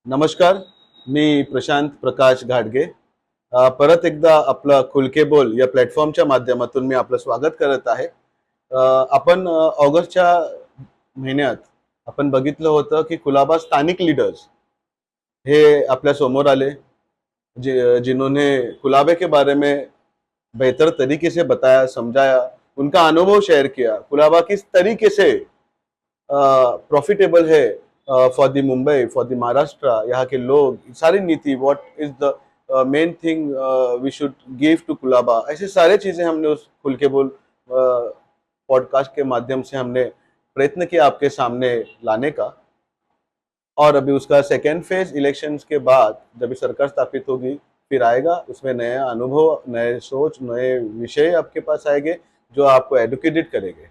नमस्कार. मी प्रशांत प्रकाश घाडगे. परत एकदा आपलं खुलके बोल या प्लॅटफॉर्मच्या माध्यमातून मी आपलं स्वागत करत आहे. आपण ऑगस्टच्या महिन्यात आपण बघितलं होतं की कुलाबा स्थानिक लीडर्स हे आपल्या समोर आले, जिन्होंने कुलाबे के बारे में बेहतर तरीके से बताया, समझाया, उनका अनुभव शेयर किया। कुलाबा किस तरीके से प्रॉफिटेबल है for the Mumbai, for the Maharashtra, यहाँ के लोग, सारी नीति, what is the main thing we should give to Colaba, ऐसे सारे चीजें हमने उस खुल के बोल पॉडकास्ट के माध्यम से हमने प्रयत्न किया आपके सामने लाने का। और अभी उसका सेकेंड फेज इलेक्शंस के बाद जब सरकार स्थापित होगी फिर आएगा, उसमें नए अनुभव, नए सोच, नए विषय आपके पास आएंगे जो आपको एडुकेटेड करेंगे।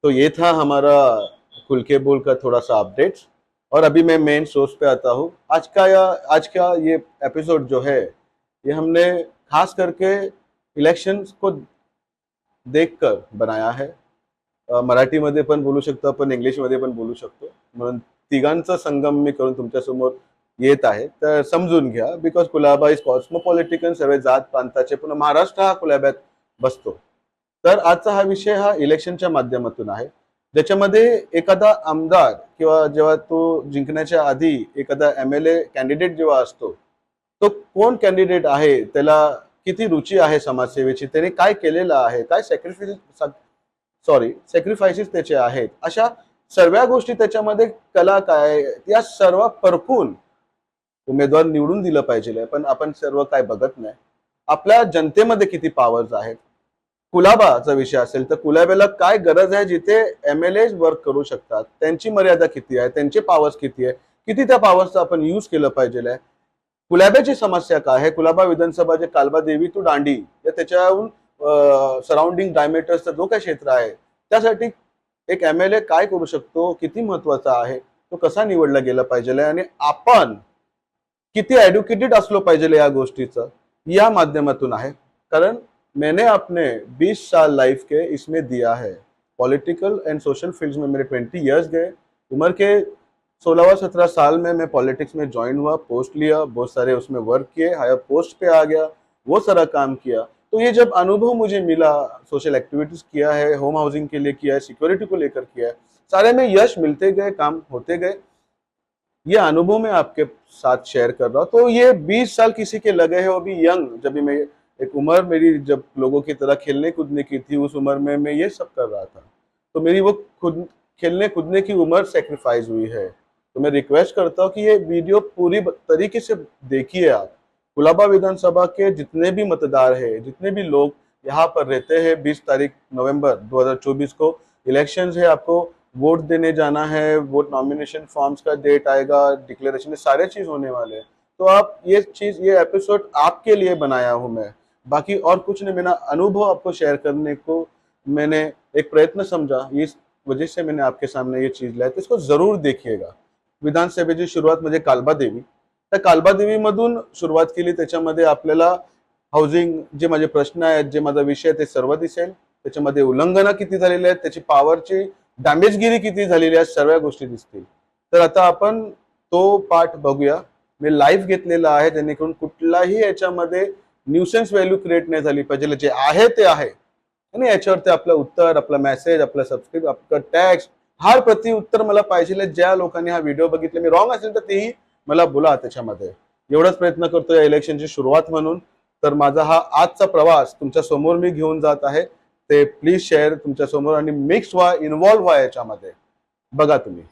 तो ये था हमारा खुल के बोल का थोड़ा सा अपडेट्स। और अभी मैं मेन सोर्स पे आता हूँ। आज का ये एपिसोड जो है ये हमने खास करके इलेक्शंस को देखकर बनाया है। मराठीमध्ये पण बोलू शकतो आपण, इंग्लिशमध्ये पण बोलू शकतो, म्हणून तिघांचा संगम मी करून तुमच्यासमोर येत आहे, तर समजून घ्या। बिकॉज कुलाबा इज कॉस्मोपॉलिटिकन, सर्व जात प्रांताचे, पण महाराष्ट्र हा कुलाब्यात बसतो। तर आजचा हा विषय हा इलेक्शनच्या माध्यमातून आहे, ज्याच्यामध्ये एखादा आमदार किंवा जेव्हा तो जिंकण्याच्या आधी एखादा एमएलए कॅन्डिडेट जेव्हा असतो, तो कोण कॅन्डिडेट आहे, त्याला किती रुची आहे समाजसेवेची, त्याने काय केलेलं आहे, काय सॅक्रिफायसेस त्याचे आहेत, अशा सर्व गोष्टी त्याच्यामध्ये कला काय, या सर्व परखून उमेदवार निवडून दिलं पाहिजे। पण आपण सर्व काय बघत नाही, आपल्या जनतेमध्ये किती पॉवर्स आहेत। कुलाबाचा विषय असेल तर कुलाब्याला काय गरज आहे, जिथे एमएलए वर्क करू शकतात, त्यांची मर्यादा किती आहे, त्यांचे पॉवर्स किती आहे, किती त्या पॉवर्सचा आपण यूज केलं पाहिजे। कुलाब्याची समस्या काय आहे, कुलाबा विधानसभा जे कालबा देवी टू दांडी या त्याच्याहून सराउंडिंग डायमीटर्सचा जो काही क्षेत्र आहे, त्यासाठी एक एमएलए काय करू शकतो, किती महत्वाचा आहे, तो कसा निवडला गेला पाहिजे आणि आपण किती एडुकेटेड असलो पाहिजे या गोष्टीचं, या माध्यमातून आहे। कारण मैंने अपने 20 साल लाइफ के इसमें दिया है, पॉलिटिकल एंड सोशल फील्ड्स में मेरे 20 इयर्स गए। उम्र के 16-17 साल में मैं पॉलिटिक्स में ज्वाइन हुआ, पोस्ट लिया, बहुत सारे उसमें वर्क किए, हायर पोस्ट पे आ गया, वो सारा काम किया। तो ये जब अनुभव मुझे मिला, सोशल एक्टिविटीज किया है, होम हाउसिंग के लिए किया है, सिक्योरिटी को लेकर किया है, सारे में यश मिलते गए, काम होते गए, ये अनुभव मैं आपके साथ शेयर कर रहा हूँ। तो ये 20 साल किसी के लगे हैं, वो भी यंग, जब भी मैं एक उम्र मेरी जब लोगों की तरह खेलने कूदने की थी, उस उम्र में मैं ये सब कर रहा था। तो मेरी वो खुद खेलने कूदने की उम्र सेक्रीफाइस हुई है। तो मैं रिक्वेस्ट करता हूँ कि ये वीडियो पूरी तरीके से देखिए आप। कुलाबा विधानसभा के जितने भी मतदार है, जितने भी लोग यहाँ पर रहते हैं, 20 तारीख नवंबर 2024 को इलेक्शंस है, आपको वोट देने जाना है, वोट नॉमिनेशन फॉर्म्स का डेट आएगा, डिक्लेरेशन, सारे चीज होने वाले हैं। तो आप ये एपिसोड आपके लिए बनाया हूं मैं, बाकी और कुछ नहीं। मेरा अनुभव आपको शेयर करने को मैंने एक प्रयत्न समझा, इस वजह से मैंने आपके सामने ये चीज लाई, तो इसको जरूर देखिएगा। विधानसभेची सुरुवात म्हणजे कालबा देवी, त्या कालबा देवी मधून सुरुवात केली, त्याच्यामध्ये आपल्याला हाऊसिंग, जे माझे प्रश्न आहेत, जे माझा विषय ते सर्व दिसेल, त्याच्यामध्ये उल्लंघन किती झालेले आहेत, त्याची पॉवरची डॅमेजगिरी किती झालेली आहे, सर्व गोष्टी दिसतील। तर आता आपण तो पार्ट बघूया। मी लाईव्ह घेतलेला आहे, जेणेकरून कुठलाही याच्यामध्ये न्यूसेन्स व्हॅल्यू क्रिएट नाही झाली पाहिजे, जे आहे ते आहे आणि याच्यावरती आपलं उत्तर, आपला मेसेज, आपला सबस्क्राईब, आपलं टॅक्स, हर प्रति उत्तर मला पाहिजे। ज्या लोकांनी हा व्हिडिओ बघितला, मी रॉंग असेल तर तेही मला बोला त्याच्यामध्ये। एवढाच प्रयत्न करतोय या इलेक्शनची सुरुवात म्हणून। तर माझा हा आजचा प्रवास तुमच्या समोर मी घेऊन जात आहे, ते प्लीज शेअर तुमच्या समोर आणि मिक्स व्हा, इन्व्हॉल्व व्हा याच्यामध्ये। बघा तुम्ही।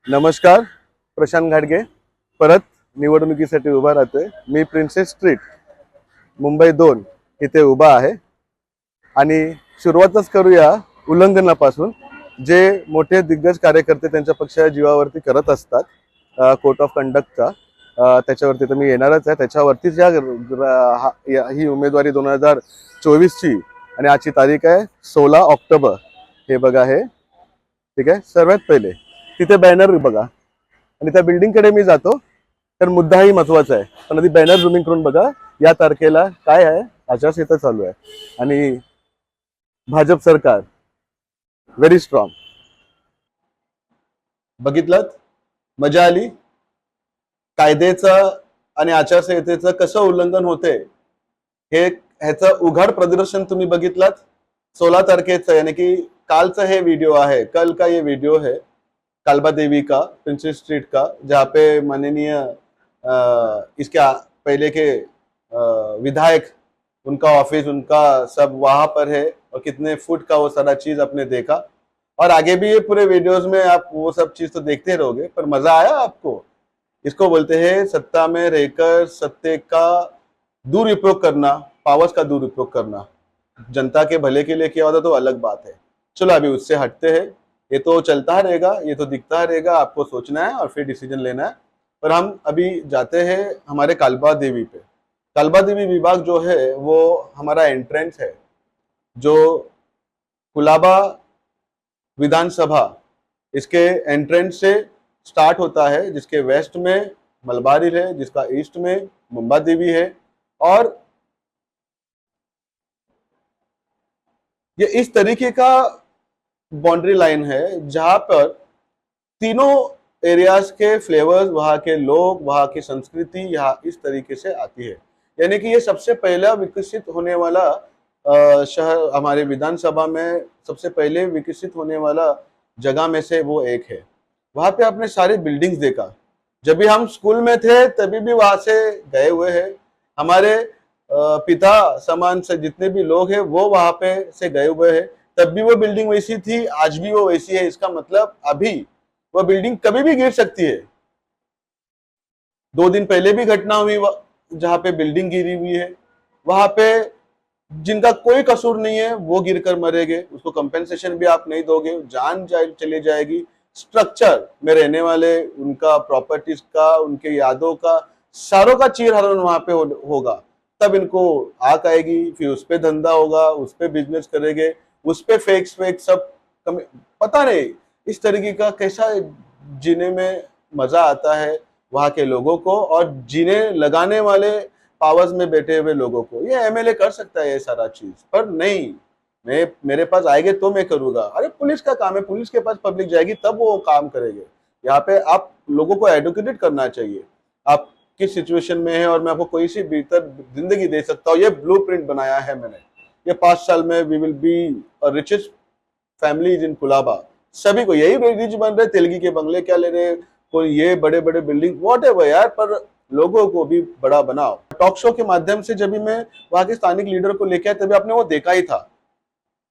नमस्कार, प्रशांत घाडगे परत निवडणुकीसाठी उभा राहतोय। मी प्रिन्सेस स्ट्रीट मुंबई 2 इथे उभा आहे आणि सुरुवातच करूया उल्लंघनापासून, जे मोठे दिग्गज कार्यकर्ते त्यांच्या पक्षाच्या जीवावरती करत असतात, कोड ऑफ कंडक्टचा, त्याच्यावरती तर मी येणारच आहे। त्याच्यावरतीच ही उमेदवारी 2024 ची, आणि आजची तारीख आहे 16 ऑक्टोबर। हे बघा, हे ठीक आहे। सर्वात पहिले तिथे बॅनर बघा, आणि त्या बिल्डिंग कडे मी जातो, तर मुद्दाही महत्वाचा आहे, पण आधी बॅनर झूमिंग करून बघा, या तारखेला काय आहे, आचारसंहिता चालू आहे। आणि भाजप सरकार व्हेरी स्ट्रॉंग. बघितलं, मजा आली. कायद्याचं आणि आचारसंहितेचं कसं उल्लंघन होते हे ह्याचं उघड प्रदर्शन तुम्ही बघितलात. 16 तारखेचं यानी कि कालचा हे वीडियो है, कल का ये वीडियो है कालबा देवी का, प्रिंसेस स्ट्रीट का, जहाँ पे माननीय इसके पहले के विधायक, उनका ऑफिस, उनका सब वहां पर है, और कितने फुट का वो सारा चीज आपने देखा. और आगे भी ये पूरे वीडियोस में आप वो सब चीज तो देखते रहोगे. पर मजा आया आपको? इसको बोलते हैं सत्ता में रहकर सत्य का दुरुपयोग करना, पावर्स का दुरुपयोग करना. जनता के भले के लिए किया होता तो अलग बात है. चलो अभी उससे हटते हैं. ये तो चलता रहेगा, ये तो दिखता रहेगा, आपको सोचना है और फिर डिसीजन लेना है. पर हम अभी जाते हैं हमारे कालबा देवी पे. कालबा देवी विभाग जो है वो हमारा एंट्रेंस है, जो कुलाबा विधानसभा, इसके एंट्रेंस से स्टार्ट होता है, जिसके वेस्ट में मलबार हिल है, जिसका ईस्ट में मुंबा देवी है. और ये इस तरीके का बाउंड्री लाइन है जहां पर तीनों एरियाज के फ्लेवर्स, वहां के लोग, वहां की संस्कृति यहाँ इस तरीके से आती है. यानी कि ये सबसे पहला विकसित होने वाला शहर, हमारे विधानसभा में सबसे पहले विकसित होने वाला जगह में से वो एक है. वहां पे आपने सारी बिल्डिंग्स देखा. जब भी हम स्कूल में थे तभी भी वहां से गए हुए हैं. हमारे पिता समान से जितने भी लोग हैं वो वहां पे से गए हुए हैं. तब भी वो बिल्डिंग वैसी थी, आज भी वो वैसी है. इसका मतलब अभी वो बिल्डिंग कभी भी गिर सकती है. 2 दिन पहले भी घटना हुई जहां पे बिल्डिंग गिरी हुई है. वहां पे जिनका कोई कसूर नहीं है वो गिरकर मरेंगे, उसको कंपेंसेशन भी आप नहीं दोगे, जान चली जाएगी. स्ट्रक्चर में रहने वाले, उनका प्रॉपर्टीज का, उनके यादों का, सारों का चीरहरण वहां पे होगा. तब इनको आग आएगी, फिर उस पे धंधा होगा, उस पे बिजनेस करेंगे, उस पे फेक सब पता नहीं इस तरीके का कैसा जीने में मजा आता है वहां के लोगों को, और जीने लगाने वाले पावर्स में बैठे हुए लोगों को. ये एमएलए कर सकता है ये सारा चीज, पर नहीं, मेरे पास आएंगे तो मैं करूंगा. अरे पुलिस का काम है, पुलिस के पास पब्लिक जाएगी तब वो काम करेंगे. यहाँ पे आप लोगों को एडुकेटेड करना चाहिए, आप किस सिचुएशन में है और मैं आपको कोई सी बेहतर जिंदगी दे सकता हूँ. ये ब्लूप्रिंट बनाया है मैंने. ये 5 साल में we will be richest families in Colaba. सभी को यही रिच बन रहे, तेलगी के बंगले क्या ले रहे, कोई ये बड़े बड़े बिल्डिंग वॉट एवर यार, पर लोगों को भी बड़ा बनाओ. टॉक शो के माध्यम से जब भी मैं वहां के स्थानिक लीडर को लेके आया तभी आपने वो देखा ही था.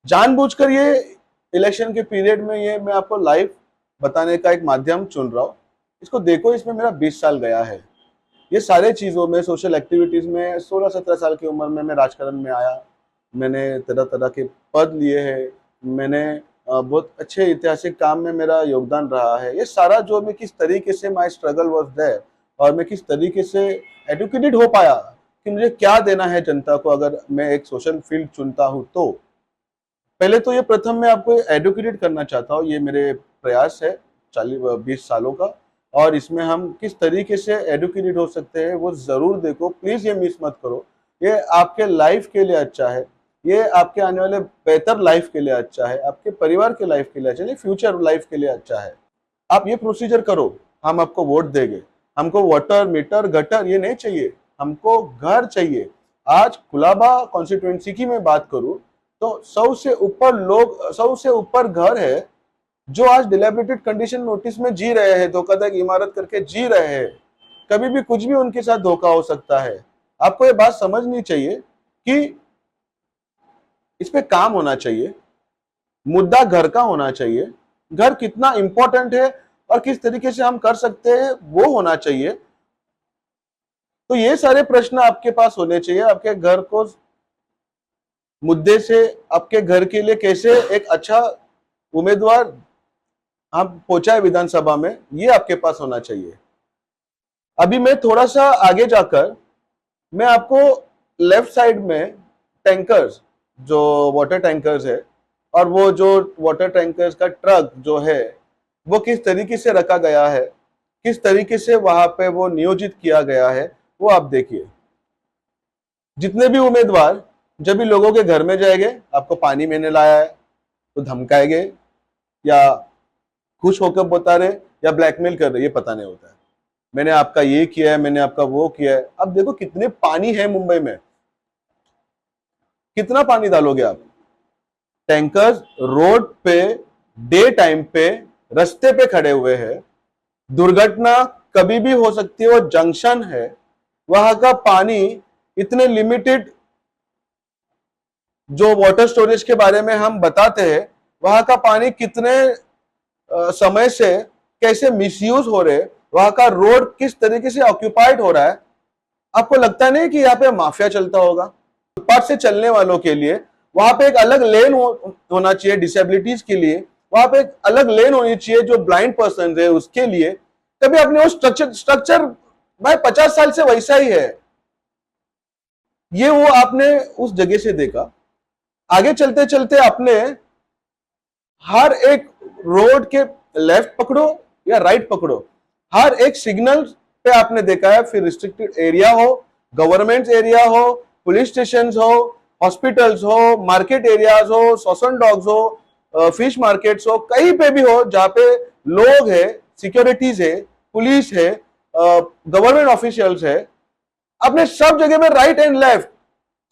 जानबूझकर ये इलेक्शन के पीरियड में ये मैं आपको लाइव बताने का एक माध्यम चुन रहा हूँ. इसको देखो, इसमें मेरा 20 साल गया है. ये सारे चीजों में, सोशल एक्टिविटीज में 16-17 साल की उम्र में मैं राजकारण में आया. मैंने तरह तरह के पद लिए हैं. मैंने बहुत अच्छे ऐतिहासिक काम में मेरा योगदान रहा है. ये सारा जो मैं किस तरीके से माई स्ट्रगल वॉज देयर, और मैं किस तरीके से एडुकेटेड हो पाया कि मुझे क्या देना है जनता को अगर मैं एक सोशल फील्ड चुनता हूं. तो पहले तो ये प्रथम मैं आपको एडुकेटेड करना चाहता हूँ. ये मेरे प्रयास है 40-20 सालों का, और इसमें हम किस तरीके से एडुकेटेड हो सकते हैं वो जरूर देखो. प्लीज ये मिस मत करो. ये आपके लाइफ के लिए अच्छा है, ये आपके आने वाले बेहतर लाइफ के लिए अच्छा है, आपके परिवार के लाइफ के लिए अच्छा है, फ्यूचर लाइफ के लिए अच्छा है. आप ये प्रोसीजर करो, हम आपको वोट देंगे. हमको वाटर, मीटर, गटर ये नहीं चाहिए, हमको घर चाहिए. आज कुलाबा कॉन्स्टिट्यूएंसी की मैं बात करूं तो 100 से ऊपर लोग, 100 से ऊपर घर है जो आज डिलेबरेटेड कंडीशन नोटिस में जी रहे हैं, धोखाधड़ी इमारत करके जी रहे हैं. कभी भी कुछ भी उनके साथ धोखा हो सकता है. आपको ये बात समझनी चाहिए कि इस पे काम होना चाहिए. मुद्दा घर का होना चाहिए. घर कितना इंपॉर्टेंट है और किस तरीके से हम कर सकते हैं वो होना चाहिए. तो ये सारे प्रश्न आपके पास होने चाहिए. आपके घर को मुद्दे से, आपके घर के लिए कैसे एक अच्छा उम्मीदवार हम पहुंचाए विधानसभा में, ये आपके पास होना चाहिए. अभी मैं थोड़ा सा आगे जाकर मैं आपको लेफ्ट साइड में टैंकर्स, जो वाटर टैंकर्स है, और वो जो वाटर टैंकर्स का ट्रक जो है वो किस तरीके से रखा गया है, किस तरीके से वहां पे वो नियोजित किया गया है, वो आप देखिए. जितने भी उम्मीदवार जब भी लोगों के घर में जाएंगे, आपको पानी मैंने लाया है तो धमकाएंगे या खुश होकर बता रहे या ब्लैकमेल कर रहे, ये पता नहीं होता है। मैंने आपका ये किया है, मैंने आपका वो किया है। अब देखो कितने पानी है मुंबई में, कितना पानी डालोगे आप? टैंकर्स रोड पे डे टाइम पे रास्ते पे खड़े हुए हैं। दुर्घटना कभी भी हो सकती है, वो जंक्शन है, वहां का पानी इतने लिमिटेड, जो वाटर स्टोरेज के बारे में हम बताते हैं, वहां का पानी कितने समय से कैसे मिसयूज हो रहे, वहां का रोड किस तरीके से ऑक्यूपाइड हो रहा है। आपको लगता नहीं कि यहाँ पे माफिया चलता होगा? फुटपाथ से चलने वालों के लिए वहां पे एक अलग लेन होना चाहिए, डिसेबिलिटीज के लिए वहां पे एक अलग लेन होनी चाहिए, जो ब्लाइंड पर्सन है उसके लिए। कभी आपने वो स्ट्रक्चर भाई 50 साल से वैसा ही है, ये वो आपने उस जगह से देखा। आगे चलते चलते आपने हर एक रोड के लेफ्ट पकड़ो या राइट पकड़ो, हर एक सिग्नल पे आपने देखा है, फिर रिस्ट्रिक्टेड एरिया हो, गवर्नमेंट एरिया हो, पुलिस स्टेशन हो, हॉस्पिटल्स हो, मार्केट एरियाज हो, सॉसन डॉग्स हो, फिश मार्केट्स हो, कहीं पे भी हो जहां पे लोग है, सिक्योरिटीज है, पुलिस है, गवर्नमेंट ऑफिशियल्स है, आपने सब जगह में राइट एंड लेफ्ट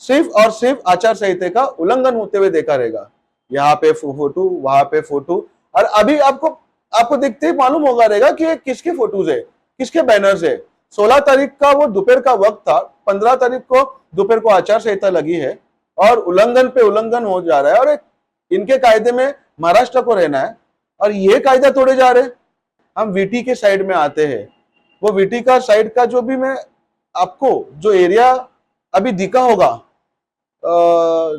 सिर्फ और सिर्फ आचार संहिता का उल्लंघन होते हुए देखा रहेगा। यहाँ पे फोटो, वहां पे फोटो, और अभी आपको आपको देखते ही मालूम होगा रहेगा कि ये किसके फोटोज है, किसके बैनर्स है। 16 तारीख का वो दोपहर का वक्त था, 15 तारीख को दोपहर को आचार संहिता लगी है और उल्लंघन पे उल्लंघन हो जा रहा है। और इनके कायदे में महाराष्ट्र को रहना है और ये कायदा तोड़े जा रहे हैं। हम वीटी के साइड में आते हैं, वो वीटी का साइड का जो भी मैं आपको जो एरिया अभी दिखा होगा,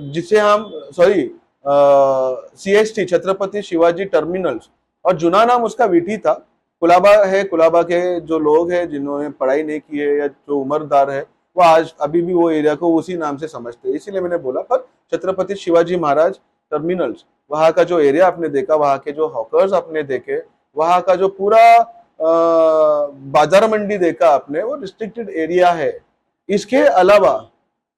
जिसे हम sorry CST Chhatrapati Shivaji terminals, और जुना नाम उसका वीटी था, कुलाबा है। कुलाबा के जो लोग हैं जिन्होंने पढ़ाई नहीं की है या जो उम्रदार है, वो आज अभी भी वो एरिया को उसी नाम से समझते हैं, इसीलिए मैंने बोला। पर छत्रपति शिवाजी महाराज टर्मिनल्स, वहां का जो एरिया आपने देखा, वहां के जो हॉकर्स आपने देखे, वहां का जो पूरा बाजार मंडी देखा आपने, वो रिस्ट्रिक्टेड एरिया है। इसके अलावा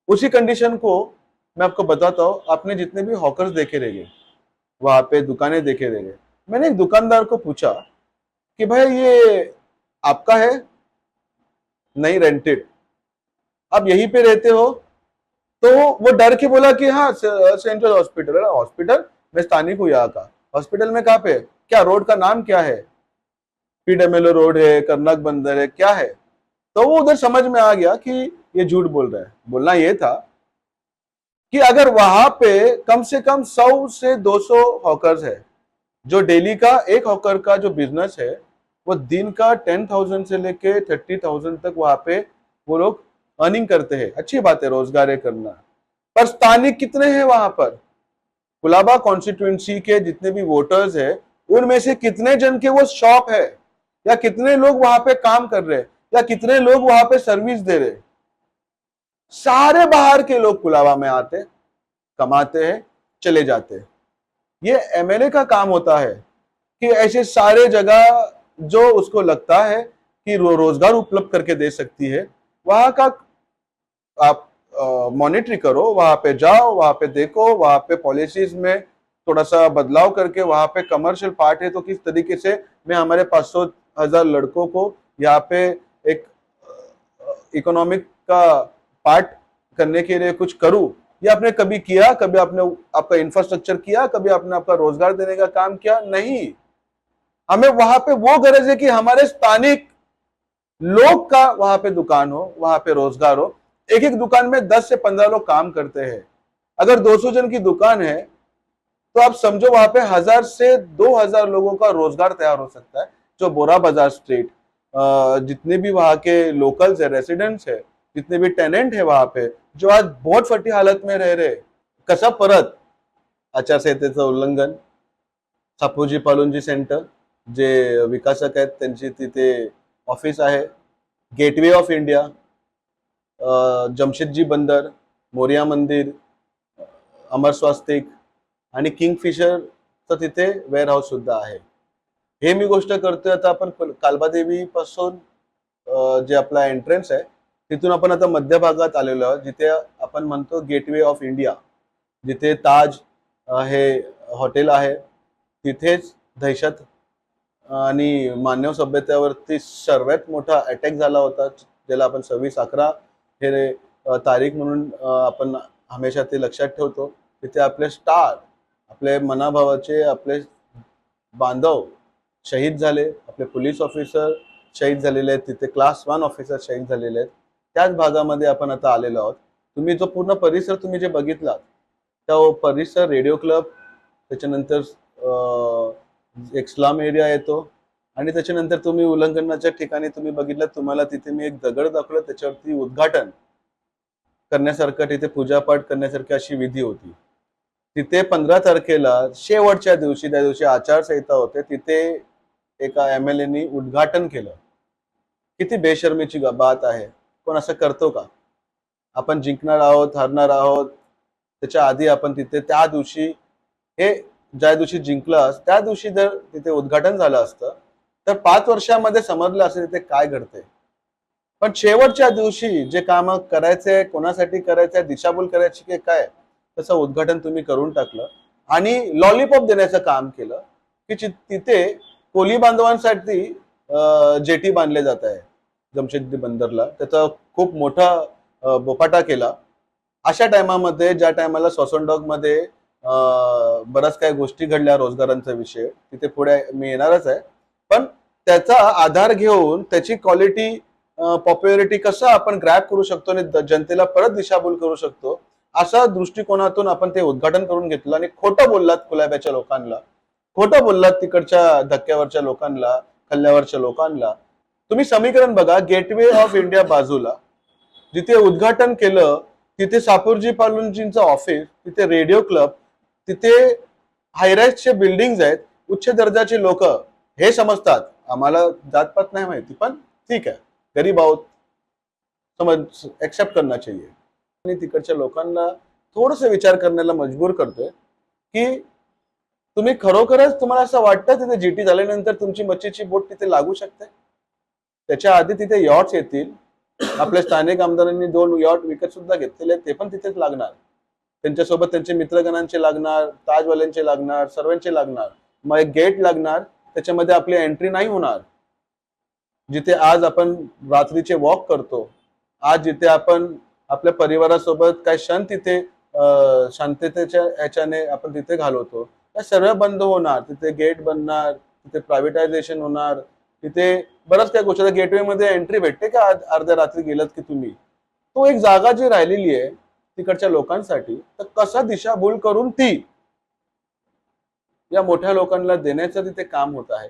उसी कंडीशन को मैं आपको बताता हूँ, आपने जितने भी हॉकर्स देखे रहेंगे, वहां पे दुकानें देखे रहेंगे, मैंने एक दुकानदार को पूछा कि भाई ये आपका है? नहीं, रेंटेड। आप यहीं पे रहते हो? तो वो डर के बोला कि हाँ सेंट्रल हॉस्पिटल। हॉस्पिटल? मैं स्थानिक हूँ यहाँ का। हॉस्पिटल में कहाँ पे? क्या रोड का नाम क्या है? पीडब्ल्यू रोड है, कर्नाक बंदर है, क्या है? तो वो उधर समझ में आ गया कि ये झूठ बोल रहा है। बोलना ये था कि अगर वहां पे कम से कम 100 से 200 हॉकर्स है, जो डेली का एक हॉकर का जो बिजनेस है, वो दिन का 10,000 से लेके 30,000 तक वहां पे वो लोग अर्निंग करते हैं। अच्छी बात है रोजगार है करना, पर स्थानिक कितने हैं वहां पर? कुलाबा कॉन्स्टिट्यूएंसी के जितने भी वोटर्स है, उनमें से कितने जन के वो शॉप है, या कितने लोग वहां पे काम कर रहे हैं, या कितने लोग वहां पे सर्विस दे रहे? सारे बाहर के लोग कुलाबा में आते, कमाते हैं, चले जाते हैं। ये एमएलए का काम होता है कि ऐसे सारे जगह जो उसको लगता है कि रोजगार उपलब्ध करके दे सकती है, वहां का आप मॉनिटरी करो, वहां पे जाओ, वहां पे देखो, वहां पे पॉलिसीज में थोड़ा सा बदलाव करके, वहां पे कमर्शियल पार्ट है तो किस तरीके से मैं हमारे 500,000 लड़कों को यहाँ पे एक इकोनॉमिक का पार्ट करने के लिए कुछ करूं। ये आपने कभी किया? कभी आपने आपका इंफ्रास्ट्रक्चर किया? कभी आपने आपका रोजगार देने का काम किया? नहीं। हमें वहां पे वो गरज है कि हमारे स्थानिक लोग का वहां पे दुकान हो, वहां पे रोजगार हो। एक एक दुकान में 10 से 15 लोग काम करते हैं। अगर 200 जन की दुकान है तो आप समझो वहां पे 1000 से 2000 लोगों का रोजगार तैयार हो सकता है। जो बोरा बाजार स्ट्रीट, जितने भी वहां के लोकल्स है, रेसिडेंट्स है, जितने भी टेनेंट है वहां पे, जो आज बहुत फटी हालत में रह रहे, कसा परत आचारसंहितेचं उल्लंघन। सापूजी पालुंजी सेंटर, जे विकासक आहेत त्यांची तिथे ऑफिस आहे, गेटवे ऑफ इंडिया, जमशेदजी बंदर, मोरिया मंदिर, अमर स्वास्तिक आणि किंगफिशरचं तिथे वेअर हाऊस सुद्धा आहे। हे मी गोष्ट करतोय आता आपण कालबादेवी पासून जे आपला एंट्रन्स आहे तिथून आपण आता मध्य भागात आलेलो आहोत, जिथे आपण म्हणतो गेटवे ऑफ इंडिया, जिथे ताज हे हॉटेल आहे. तिथेच दहशत आणि मानव सभ्यतेवरती सर्वात मोठा अटॅक झाला होता, ज्याला आपण 26/11 हे तारीख म्हणून आपण हमेशा ते लक्षात ठेवतो. तिथे आपले स्टार, आपले मनाभावाचे आपले बांधव शहीद झाले, आपले पोलीस ऑफिसर शहीद झालेले आहेत, तिथे क्लास 1 ऑफिसर शहीद झालेले आहेत. त्याच भागामध्ये आपण आता आलेलो आहोत. तुम्ही जो पूर्ण परिसर तुम्ही जे बघितलात, तो परिसर रेडिओ क्लब, त्याच्यानंतर एक स्लम एरिया येतो, आणि त्याच्यानंतर तुम्ही उल्लंघनाच्या ठिकाणी तुम्ही बघितलं, तुम्हाला तिथे मी एक दगड दाखवलं, त्याच्यावरती उद्घाटन करण्यासारखं, तिथे पूजापाठ करण्यासारखी अशी विधी होती. तिथे 15 तारखेला शेवटच्या दिवशी, त्या दिवशी आचारसंहिता होते, तिथे एका MLA उद्घाटन केलं. किती बेशर्मीची बात आहे. कोण असं करतो का? आपण जिंकणार आहोत, हरणार आहोत, त्याच्या आधी आपण तिथे त्या दिवशी, हे ज्या दिवशी जिंकलं त्या दिवशी जर तिथे उद्घाटन झालं असतं तर 5 वर्षामध्ये समजलं असेल तिथे काय घडतंय. पण शेवटच्या दिवशी जे काम करायचे, कोणासाठी करायचंय, दिशाभूल करायची की काय, तसं उद्घाटन तुम्ही करून टाकलं आणि लॉलीपॉप देण्याचं काम केलं की तिथे कोली बांधवांसाठी जेटी बांधले जात आहे जमशेदजी बंदरला. त्याचा खूप मोठा बोपाटा केला. अशा टायमामध्ये, ज्या टायमाला सॉसनडॉग मध्ये बऱ्याच काही गोष्टी घडल्या रोजगारांचा विषय, तिथे पुढे मी येणारच आहे, पण त्याचा आधार घेऊन त्याची क्वालिटी, पॉप्युलरिटी कसं आपण ग्रॅब करू शकतो आणि जनतेला परत दिशाभूल करू शकतो, अशा दृष्टिकोनातून आपण ते उद्घाटन करून घेतलं. आणि खोटं बोललात कुलाब्याच्या लोकांना, खोटं बोललात तिकडच्या धक्क्यावरच्या लोकांना, कल्ल्यावरच्या लोकांना. तुम्ही समीकरण बघा, गेटवे ऑफ इंडिया बाजूला जिथे उद्घाटन केलं, तिथे सापूरजी पालूंजींचं ऑफिस, तिथे रेडिओ क्लब, तिथे हायराईजचे बिल्डिंग्स आहेत, उच्च दर्जाचे लोक. हे समजतात, आम्हाला जातपात नाही माहिती, पण ठीक आहे, गरीब आहोत, समज एक्सेप्ट करना चाहिए. आणि तिकडच्या लोकांना थोडस विचार करण्याला मजबूर करतोय की तुम्ही खरोखरच, तुम्हाला असं वाटतं तिथे जीटी झाल्यानंतर तुमची मच्छीची बोट तिथे लागू शकते? त्याच्या आधी तिथे यॉट्स येतील. आपल्या स्थानिक आमदारांनी 2 यॉट विकत सुद्धा घेतलेले, ते पण तिथेच लागणार. त्यांच्यासोबत त्यांचे मित्रगणांचे लागणार, ताजवाल्यांचे लागणार, सर्वांचे लागणार. मग एक गेट लागणार, त्याच्यामध्ये आपली एंट्री नाही होणार. जिथे आज आपण रात्रीचे वॉक करतो, आज जिथे आपण आपल्या परिवारासोबत काही क्षण तिथे शांततेच्या ह्याच्याने आपण तिथे घालवतो, त्या सर्व बंद होणार. तिथे गेट बनणार, तिथे प्रायव्हेटायझेशन होणार, तिथे बऱ्याच काही गोष्टी. गेटवे मध्ये एंट्री भेटते का अर्ध्या रात्री गेलात की तुम्ही? तो एक जागा जी राहिलेली आहे तिकडच्या लोकांसाठी, तर कसा दिशाभूल करून ती या मोठ्या लोकांना देण्याचं तिथे काम होत आहे,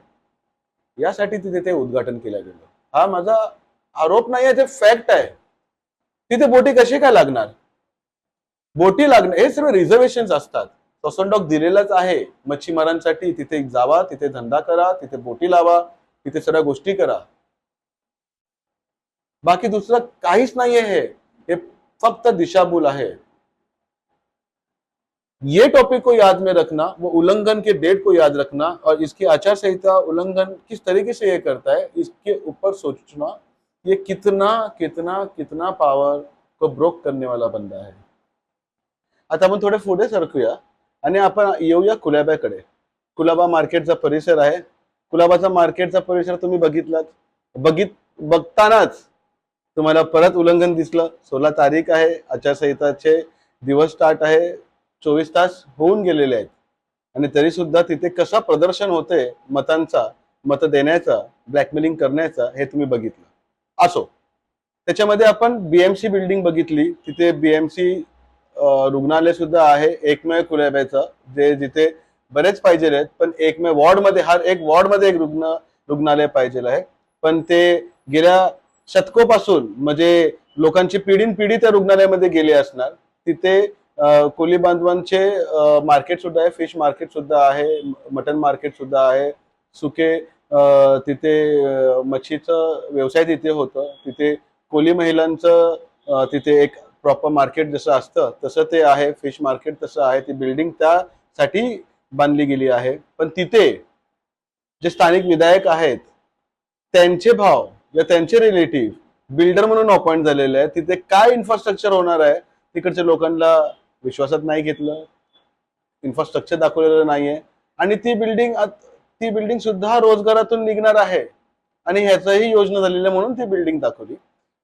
यासाठी तिथे ते उद्घाटन केलं गेलं. हा माझा आरोप नाही आहे, ते फॅक्ट आहे. तिथे बोटी कशी काय लागणार? बोटी लागणार, हे सर्व रिझर्वेशन असतात. सॉसनडॉग दिलेलाच आहे मच्छीमारांसाठी. तिथे जावा, तिथे धंदा करा, तिथे बोटी लावा, तिथे सगळ्या गोष्टी करा. बाकी दूसरा काहीच नाहीये. हे फक्त दिशाभूल है. ये टॉपिक को याद में रखना, वो उल्लंघन के डेट को याद रखना, और इसकी आचार संहिता उल्लंघन किस तरीके से ये करता है, इसके ऊपर सोचना. ये कितना कितना कितना पावर को ब्रोक करने वाला बंदा है. आता आपण थोडे पुढे सरकूया आणि आपण येऊया कुलाब्याकडे. कुलाबा मार्केटचा परिसर आहे. कुलाबाचा मार्केटचा परिसर तुम्ही बघतानाच तुम्हाला परत उल्लंघन दिसलं. 16 तारीख आहे, आचारसंहिताचे दिवस स्टार्ट आहे, 24 तास होऊन गेलेले आहेत आणि तरी सुद्धा तिथे कसा प्रदर्शन होते मतांचा, मत देण्याचा, ब्लॅकमेलिंग करण्याचा, हे तुम्ही बघितलं. असो, त्याच्यामध्ये आपण बीएमसी बिल्डिंग बघितली. तिथे बीएमसी रुग्णालय सुद्धा आहे, एकमेव कुलाब्याचं, जे जिथे बरेच पाहिजे आहेत, पण एकमेव वॉर्डमध्ये, हर एक वॉर्डमध्ये एक रुग्णालय पाहिजे आहे. पण ते गेल्या शतकोपासून, म्हणजे लोकांची पिढीनपिढी त्या रुग्णालयामध्ये गेली असणार. तिथे कोली बांधवांचे मार्केट सुद्धा आहे, फिश मार्केट सुद्धा आहे, मटन मार्केट सुद्धा आहे, सुके तिथे मच्छीचं व्यवसाय तिथे होतं. तिथे कोली महिलांचं तिथे एक प्रॉपर मार्केट जसं असतं तसं ते आहे, फिश मार्केट तसं आहे. ती बिल्डिंग त्यासाठी बांधली गेली आहे. पण तिथे जे स्थानिक विधायक आहेत त्यांचे भाव या त्यांचे रिलेटिव्ह बिल्डर म्हणून अपॉइंट झालेले आहे. तिथे काय इन्फ्रास्ट्रक्चर होणार आहे तिकडच्या लोकांना विश्वासात नाही घेतलं, इन्फ्रास्ट्रक्चर दाखवलेलं नाहीये. आणि ती बिल्डिंग सुद्धा रोजगारातून निघणार आहे आणि ह्याचाही योजना झालेली आहे म्हणून ती बिल्डिंग दाखवली.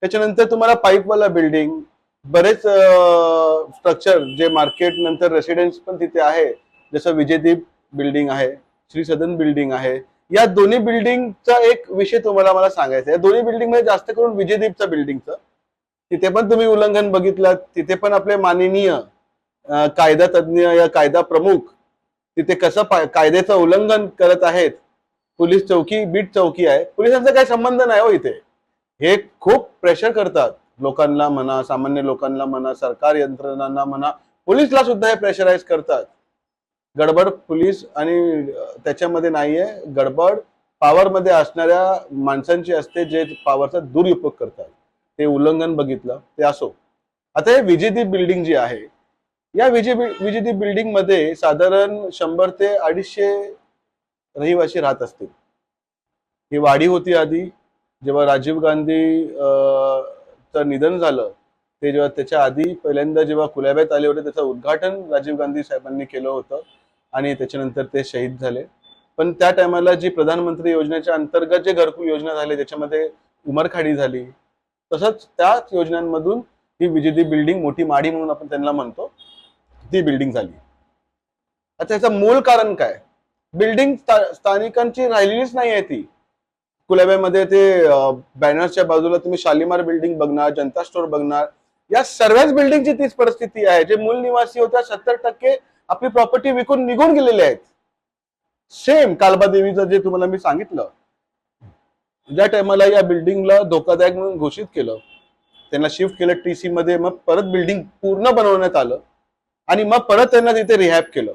त्याच्यानंतर तुम्हाला पाईपवाला बिल्डिंग, बरेच स्ट्रक्चर जे मार्केट नंतर रेसिडेन्स पण तिथे आहे, जसं विजयदीप बिल्डिंग आहे, श्री सदन बिल्डिंग आहे. या दोन्ही बिल्डिंगचा एक विषय तुम्हाला मला सांगायचा आहे. या दोन्ही बिल्डिंग मध्ये जास्त करून विजयदीपचा बिल्डिंगचं तिथे पण तुम्ही उल्लंघन बघितलं. तिथे पण आपले माननीय कायदा तज्ज्ञ या कायदा प्रमुख तिथे कसं कायद्याचं उल्लंघन करत आहेत. पोलीस चौकी बीट चौकी आहे, पोलिसांचा काही संबंध नाही हो इथे. हे खूप प्रेशर करतात लोकांना म्हणा, सामान्य लोकांना म्हणा, सरकार यंत्रणांना म्हणा, पोलीसला सुद्धा हे प्रेशराईज करतात. गडबड पोलीस आणि त्याच्यामध्ये नाहीये, गडबड पॉवर मध्ये असणाऱ्या माणसांची असते जे पॉवरचा दुरुपयोग करतात. ते उल्लंघन बघितलं ते असो. आता हे विजयदीप बिल्डिंग जी आहे, या विजयदीप बिल्डिंग मध्ये साधारण 100 ते 250 रहिवासी राहत असतील. ही वाडी होती आधी, जेव्हा राजीव गांधी चं निधन झालं ते जेव्हा त्याच्या आधी पहिल्यांदा जेव्हा कुलाब्यात आले होते त्याचं उद्घाटन राजीव गांधी साहेबांनी केलं होतं आणि त्याच्यानंतर ते शहीद झाले. पण त्या टायमाला जी प्रधानमंत्री योजनेच्या अंतर्गत जे घरकुल योजना झाली त्याच्यामध्ये उमरखाडी झाली. तसंच त्याच योजनांमधून ही विजयदीप बिल्डिंग, मोठी माडी म्हणून आपण त्यांना म्हणतो, ती बिल्डिंग झाली. आता याचं मूळ कारण काय? बिल्डिंग स्थानिकांची राहिलेलीच नाही आहे ती. कुलाब्यामध्ये ते बॅनर्सच्या बाजूला तुम्ही शालिमार बिल्डिंग बघणार, जनता स्टोर बघणार, या सर्वच बिल्डिंगची तीच परिस्थिती आहे. जे मूळ निवासी होत्या 70% आपली प्रॉपर्टी विकून निघून गेलेले आहेत. सेम कालबा देवीचं जे तुम्हाला मी सांगितलं, ज्या टायमाला या बिल्डिंगला धोकादायक म्हणून घोषित केलं, त्यांना शिफ्ट केलं टीसी मध्ये, मग परत बिल्डिंग पूर्ण बनवण्यात आलं आणि मग परत त्यांना तिथे रिहॅब केलं.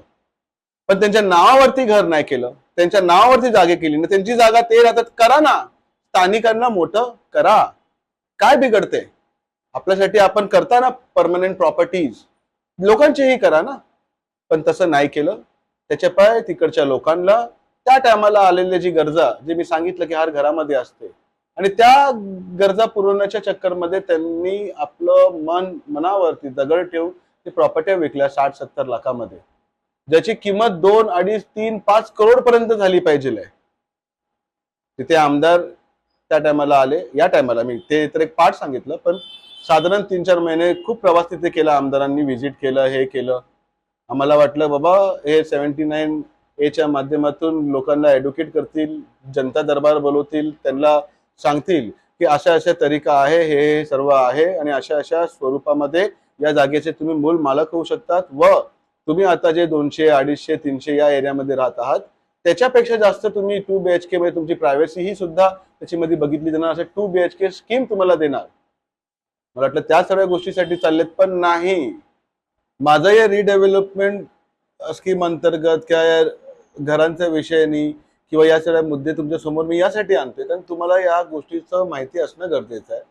पण त्यांच्या नावावरती घर नाही केलं, त्यांच्या नावावरती जागे केली ना, त्यांची जागा ते राहतात. करा ना, स्थानिकांना मोठं करा, काय बिघडते? आपल्यासाठी आपण करताना परमनंट प्रॉपर्टीज लोकांचीही करा ना. पण तसं नाही केलं. त्याच्या पाय तिकडच्या लोकांना त्या टायमाला आलेले जी गरजा, जे मी सांगितलं की हर घरामध्ये असते, आणि त्या गरजा पुरवण्याच्या चक्करमध्ये त्यांनी आपलं मनावरती दगड ठेवून ते प्रॉपर्ट्या विकल्या 60-70 लाखामध्ये, ज्याची किंमत 2, 2.5, 3, 5 करोड पर्यंत झाली पाहिजे. तिथे आमदार त्या टायमाला आले. या टायमाला मी ते तर एक पार्ट सांगितलं, पण साधारण 3-4 महिने खूप प्रवास तिथे केला. आमदारांनी व्हिजिट केलं, हे केलं. आम्हाला वाटलं बाबा हे 79A च्या माध्यमातून लोकांना एड्युकेट करतील, जनता दरबार बोलवतील, त्यांना सांगतील की अशा अशा तरीका आहे, हे सर्व आहे आणि अशा अशा स्वरूपामध्ये या जागेचे तुम्ही मूल मालक होऊ शकतात व तुम्ही आता जे 200, 250, 300 या एरियामध्ये राहत आहात त्याच्यापेक्षा जास्त तुम्ही 2 BHK मध्ये तुमची प्रायव्हसी ही सुद्धा त्याच्यामध्ये बघितली जाणार, असं 2 BHK स्कीम तुम्हाला देणार. मला वाटलं त्या सगळ्या गोष्टीसाठी चाललेत, पण नाही. माझं या रिडेव्हलपमेंट स्कीम अंतर्गत काय घरांच्या विषयानी किंवा या सगळ्या मुद्दे तुमच्या समोर मी यासाठी आणतोय कारण तुम्हाला या गोष्टीचं माहिती असणं गरजेचं आहे.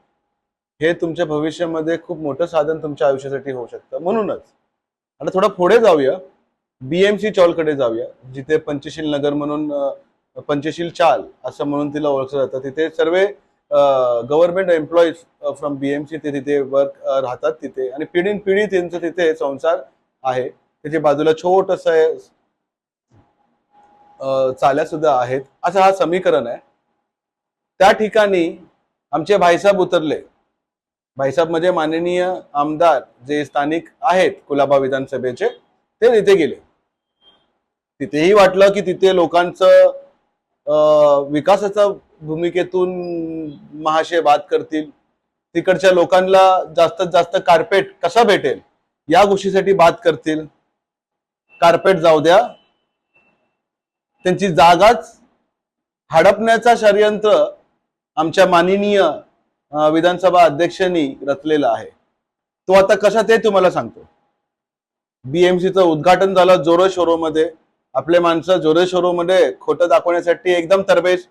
हे तुमच्या भविष्यामध्ये खूप मोठं साधन तुमच्या आयुष्यासाठी होऊ शकतं. म्हणूनच आता थोडं पुढे जाऊया, BMC चौलकडे जाऊया, जिथे पंचशील नगर म्हणून, पंचशील चाल असं म्हणून तिला ओळखलं जातं. तिथे सर्व गव्हर्नमेंट एम्प्लॉईज फ्रॉम BMC ते तिथे वर्क राहतात तिथे, आणि पिढीन पिढी त्यांचं तिथे संसार आहे. त्याच्या बाजूला छोटस चाल्या सुद्धा आहेत. असं हा समीकरण आहे. त्या ठिकाणी आमचे भाईसाहेब उतरले. भाईसाहेब म्हणजे माननीय आमदार जे स्थानिक आहेत कुलाबा विधानसभेचे, ते तिथे गेले. तिथेही वाटलं की तिथे लोकांचं विकासाच्या भूमिकेतून महाशय बात करतील, तिकडच्या लोकांना जास्तीत जास्त कार्पेट कसा भेटेल या गोष्टीसाठी बात करतील. कार्पेट जाऊ द्या, त्यांची जागाच हडपण्याचा षडयंत्र आमच्या माननीय विधानसभा अध्यक्षांनी रचलेला आहे. तो आता कसा ते तुम्हाला सांगतो. BMCचं उद्घाटन झालं जोरो शोरो मध्ये. आपले माणसं जोरो शोरो मध्ये खोटं दाखवण्यासाठी एकदम तरबेज,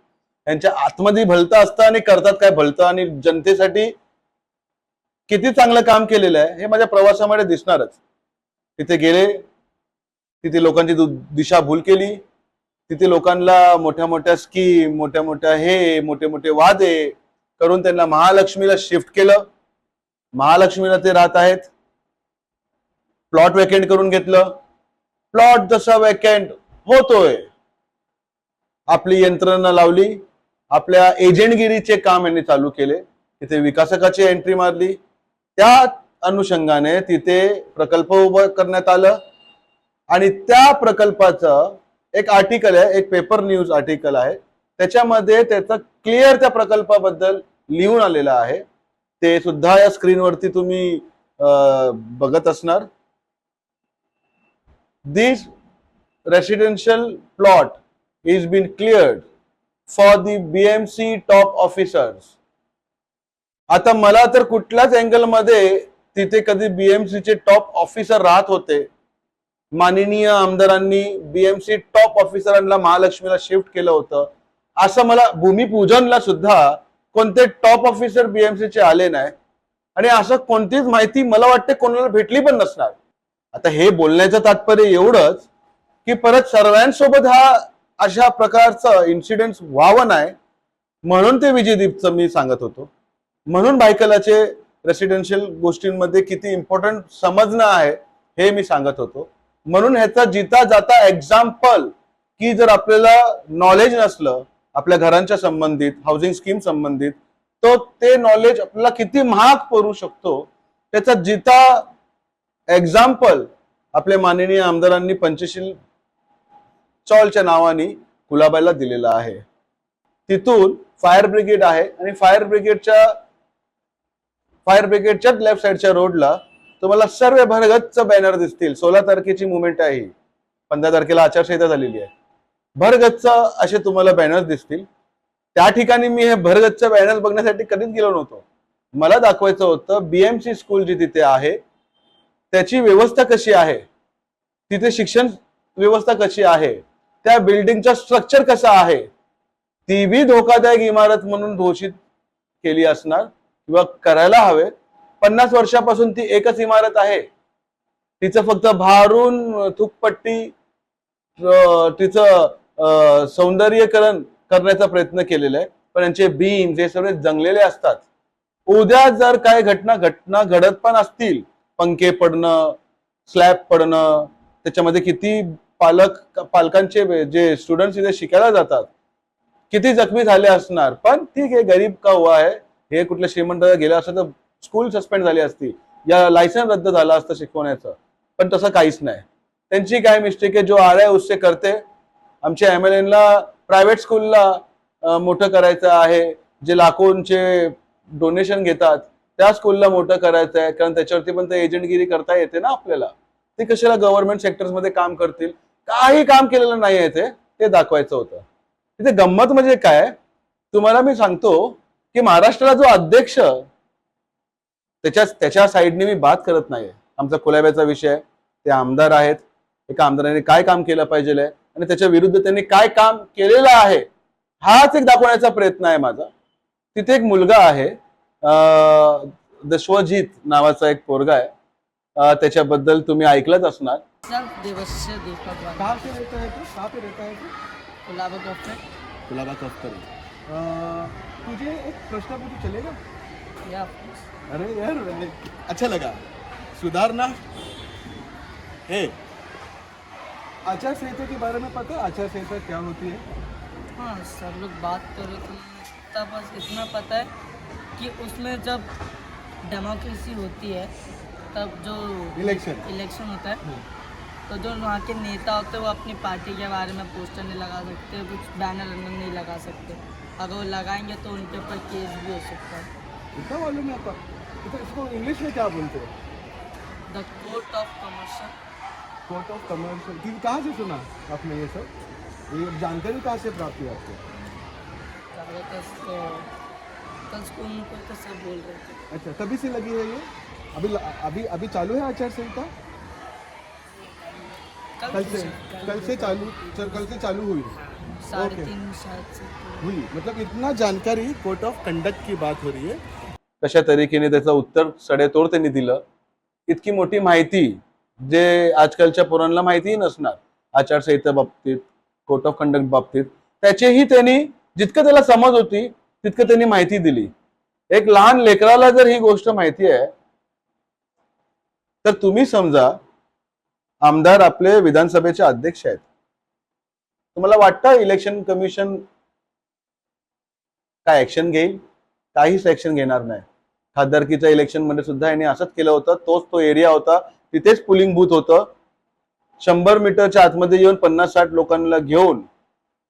त्यांच्या आतमध्ये भलतं असतं आणि करतात काय भलतं, आणि जनतेसाठी किती चांगलं काम केलेलं आहे हे माझ्या प्रवासामध्ये दिसणारच. तिथे गेले, तिथे लोकांची दिशाभूल केली, तिथे लोकांना मोठ्या मोठ्या स्कीम, मोठ्या मोठ्या हे मोठे मोठे वादे करून त्यांना महालक्ष्मीला शिफ्ट केलं. महालक्ष्मीला ते राहत आहेत. प्लॉट वेकेंट करून घेतलं. प्लॉट जसा वेकेंट होतोय, आपली यंत्रणा लावली, आपल्या एजंटगिरीचे काम यांनी चालू केले. तिथे विकासकाची एंट्री मारली. त्या अनुषंगाने तिथे प्रकल्प उभा करण्यात आलं आणि त्या प्रकल्पाचं एक आर्टिकल आहे, एक पेपर न्यूज आर्टिकल आहे, त्याच्यामध्ये त्याचं क्लिअर त्या प्रकल्पाबद्दल लिहून आलेलं आहे. ते सुद्धा या स्क्रीनवरती तुम्ही बघत असणार. This residential plot is been cleared for the BMC top officers. आता मला तर कुठल्याच अँगलमध्ये तिथे कधी BMCचे टॉप ऑफिसर राहत होते, माननीय आमदारांनी BMC टॉप ऑफिसरांना महालक्ष्मीला शिफ्ट केलं होतं असं मला भूमिपूजनला सुद्धा कोणते टॉप ऑफिसर BMCचे आले नाही आणि असं कोणतीच माहिती मला वाटते कोणाला भेटली पण नसणार. आता हे बोलण्याचं तात्पर्य एवढंच की परत सर्वांसोबत हा अशा प्रकारचं इन्सिडेंट व्हावं नाही म्हणून ते विजयदीपचं मी सांगत होतो. म्हणून भायखलाचे रेसिडेन्शियल गोष्टींमध्ये किती इम्पॉर्टंट समजणं आहे हे मी सांगत होतो. म्हणून ह्याचा जिता जाता एक्झाम्पल की जर आपल्याला नॉलेज नसलं आपल्या घरांच्या संबंधित, हाऊसिंग स्कीम संबंधित, तो ते नॉलेज आपल्याला किती महाग पडू शकतो त्याचा जिता एक्झाम्पल आपल्या माननीय आमदारांनी पंचशील चॉलच्या नावाने कुलाबाईला दिलेला आहे. तिथून फायर ब्रिगेड आहे आणि फायर ब्रिगेडच्या लेफ्ट साइडच्या रोडला तुम्हाला सर्व भरगच्च बॅनर दिसतील. 16 तारखेची मुवमेंट आहे, 15 तारखेला आचारसंहिता झालेली आहे. भरगच्च असे तुम्हाला बॅनर्स दिसतील. त्या ठिकाणी मी हे भरगच्च बॅनर्स बघण्यासाठी कधीच गेलो नव्हतो. मला दाखवायचं होतं BMC स्कूल जी तिथे आहे त्याची व्यवस्था कशी आहे, तिथे शिक्षण व्यवस्था कशी आहे, त्या बिल्डिंगचा स्ट्रक्चर कसा आहे. ती बी धोकादायक इमारत म्हणून घोषित केली असणार किंवा करायला हवे. 50 वर्षापासून ती एकच इमारत आहे. तिचं फक्त भारून थुकपट्टी, तिचं सौंदर्यीकरण करण्याचा प्रयत्न केलेला आहे, पण यांचे बीम हे सगळे जंगलेले असतात. उद्या जर काय घटना घडत पण असतील, पंखे पडणं, स्लॅब पडणं, त्याच्यामध्ये किती पालकांचे जे स्टुडंट्स इथे शिकायला जातात किती जखमी झाले असणार. पण ठीक आहे, गरीब का हुआ है, हे कुठल्या श्रीमंत गेलं असतं तर स्कूल सस्पेंड झाली असती या लायसन रद्द झालं असतं शिकवण्याचं, पण तसं काहीच नाही. त्यांची काय मिस्टेक आहे, जो आ रहा है उससे करते. आमच्या MLA प्रायव्हेट स्कूलला मोठं करायचं आहे, जे लाखोंचे डोनेशन घेतात त्या स्कूलला मोठं करायचं आहे, कारण त्याच्यावरती पण ते एजंटगिरी करता येते ना आपल्याला. ते कशाला गव्हर्नमेंट सेक्टर्स मध्ये काम करतील, काही काम केलेलं नाही आहे ते दाखवायचं होतं. तिथे गंमत म्हणजे काय, तुम्हाला मी सांगतो की महाराष्ट्राला जो अध्यक्ष, त्याच्या साईडने मी बात करत नाहीये. आमचा कुलाब्याचा विषय, ते आमदार आहेत, एका आमदाराने काय काम केलं पाहिजे आणि त्याच्या विरुद्ध त्यांनी काय काम केलेलं आहे हाच एक दाखवण्याचा प्रयत्न आहे माझा. तिथे एक मुलगा आहे, दशवजीत नावाचा एक पोरगा आहे, त्याच्याबद्दल तुम्ही ऐकलंच असणार. तुझे एक प्रश्न पूछूं चलेगा? अरे यार अच्छा लगा, सुधारना है. आचार संहिता के बारे में पता है, आचार संहिता क्या होती है? हाँ, सब लोग बात करो तो तब बस इतना पता है कि उसमें जब डेमोक्रेसी होती है तब जो इलेक्शन होता है तो जो वहाँ के नेता होते हैं वो अपनी पार्टी के बारे में पोस्टर नहीं लगा सकते, कुछ बैनर नहीं लगा सकते. अगर वो लगाएंगे तो उनके ऊपर केस भी हो सकता है. इतना मालूम है आपको? तो इसको इंग्लिश में क्या बोलते हैं? The court of commercial. Court of commercial. कहाँ से सुना आपने ये सब, ये जानकारी कहाँ से प्राप्त हुई आपको? ज़्यादातर तो कल स्कूल में कोई तो सब बोल रहे थे. अच्छा, तभी से लगी है ये? अभी चालू है आचार संहिता? कल से चालू हुई. 3:30 शायद से हुई. मतलब इतना जानकारी कोर्ट ऑफ कंडक्ट की बात हो रही है. कशा तरीकेने त्याचं उत्तर सडेतोड त्यांनी दिलं. इतकी मोठी माहिती जे आजकालच्या पोरांना माहितीही नसणार आचारसंहिता बाबतीत, कोर्ट ऑफ कंडक्ट बाबतीत, त्याचेही त्यांनी जितकं त्याला समज होती तितकं त्यांनी माहिती दिली. एक लहान लेकराला जर ही गोष्ट माहिती आहे, तर तुम्ही समजा आमदार आपले विधानसभेचे अध्यक्ष आहेत. तुम्हाला वाटतं इलेक्शन कमिशन काय ऍक्शन घेईल? काहीच ऍक्शन घेणार नाही. खासदारकीच्या इलेक्शन मध्ये सुद्धा यांनी असंच केलं होतं. तोच तो एरिया होता, तिथेच पोलिंग बूथ होतं. 100 मीटरच्या आतमध्ये येऊन 50-60 लोकांना घेऊन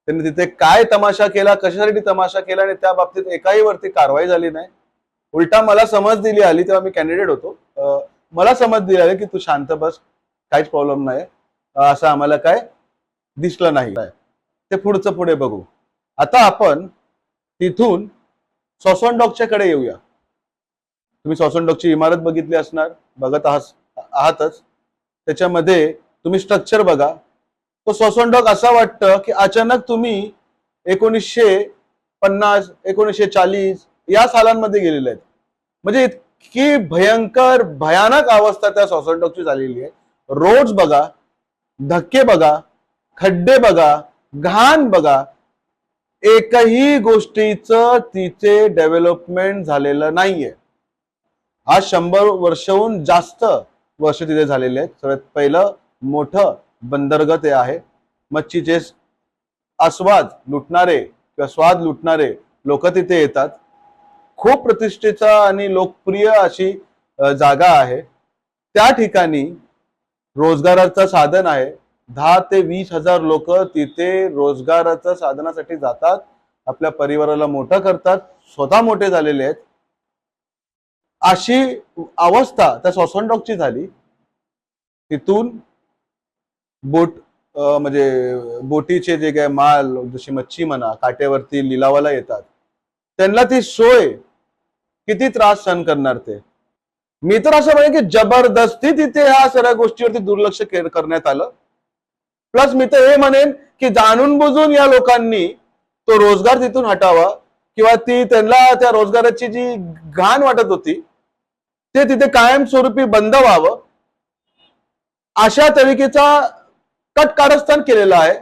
त्यांनी तिथे काय तमाशा केला, कशासाठी तमाशा केला, आणि त्या बाबतीत एकाही वरती कारवाई झाली नाही. उलटा मला समज दिली आली, तेव्हा मी कॅन्डिडेट होतो, मला समज दिली आली की तू शांत बस, काहीच प्रॉब्लेम नाही, असं आम्हाला काय दिसलं नाही. ते पुढचं पुढे बघू. आता आपण तिथून सॉसॉनडॉकच्या कडे येऊया. तुम्ही सॉसॉनडॉकची इमारत बघितली असणार, बघत आहातच. त्याच्यामध्ये तुम्ही स्ट्रक्चर बघा. तो सॉसॉनडॉक असं वाटतं की अचानक तुम्ही 1950 1940 या सालांमध्ये गेलेले आहेत. म्हणजे इतकी भयंकर भयानक अवस्था त्या सॉसॉनडॉकची झालेली आहे. रोड्स बघा, धक्के बघा, खड्डे बघा, घाण बघा, एकही गोष्टीचं तिथे डेव्हलपमेंट झालेलं नाहीये. आज 100 वर्षहून जास्त वर्ष तिथे झालेले आहेत. सगळ्यात पहिलं मोठं बंदरगाह ते आहे. मच्छीचे आस्वाद लुटणारे किंवा स्वाद लुटणारे लोक तिथे येतात. खूप प्रतिष्ठेचा आणि लोकप्रिय अशी जागा आहे. त्या ठिकाणी रोजगाराचं साधन आहे. 10 ते 20 हजार लोक तिथे रोजगाराच्या साधनासाठी जातात, आपल्या परिवाराला मोठं करतात, स्वतः मोठे झालेले आहेत. अशी अवस्था त्या सॉसॉनडॉकची झाली. तिथून बोट म्हणजे बोटीचे जे काय माल, जशी मच्छी म्हणा, काट्यावरती लिलावाला येतात, त्यांना ती सोय किती त्रास सहन करणार ते. मी तर असं म्हणेन की जबरदस्ती तिथे ह्या सगळ्या गोष्टीवरती दुर्लक्ष करण्यात आलं. प्लस मी तर हे म्हणेन की जाणून बुजून या लोकांनी तो रोजगार तिथून हटावा, किंवा ती त्यांना त्या रोजगाराची जी घाण वाटत होती ते तिथे कायमस्वरूपी बंद व्हावं, अशा तरीकेचा कट कारस्थान केलेला आहे.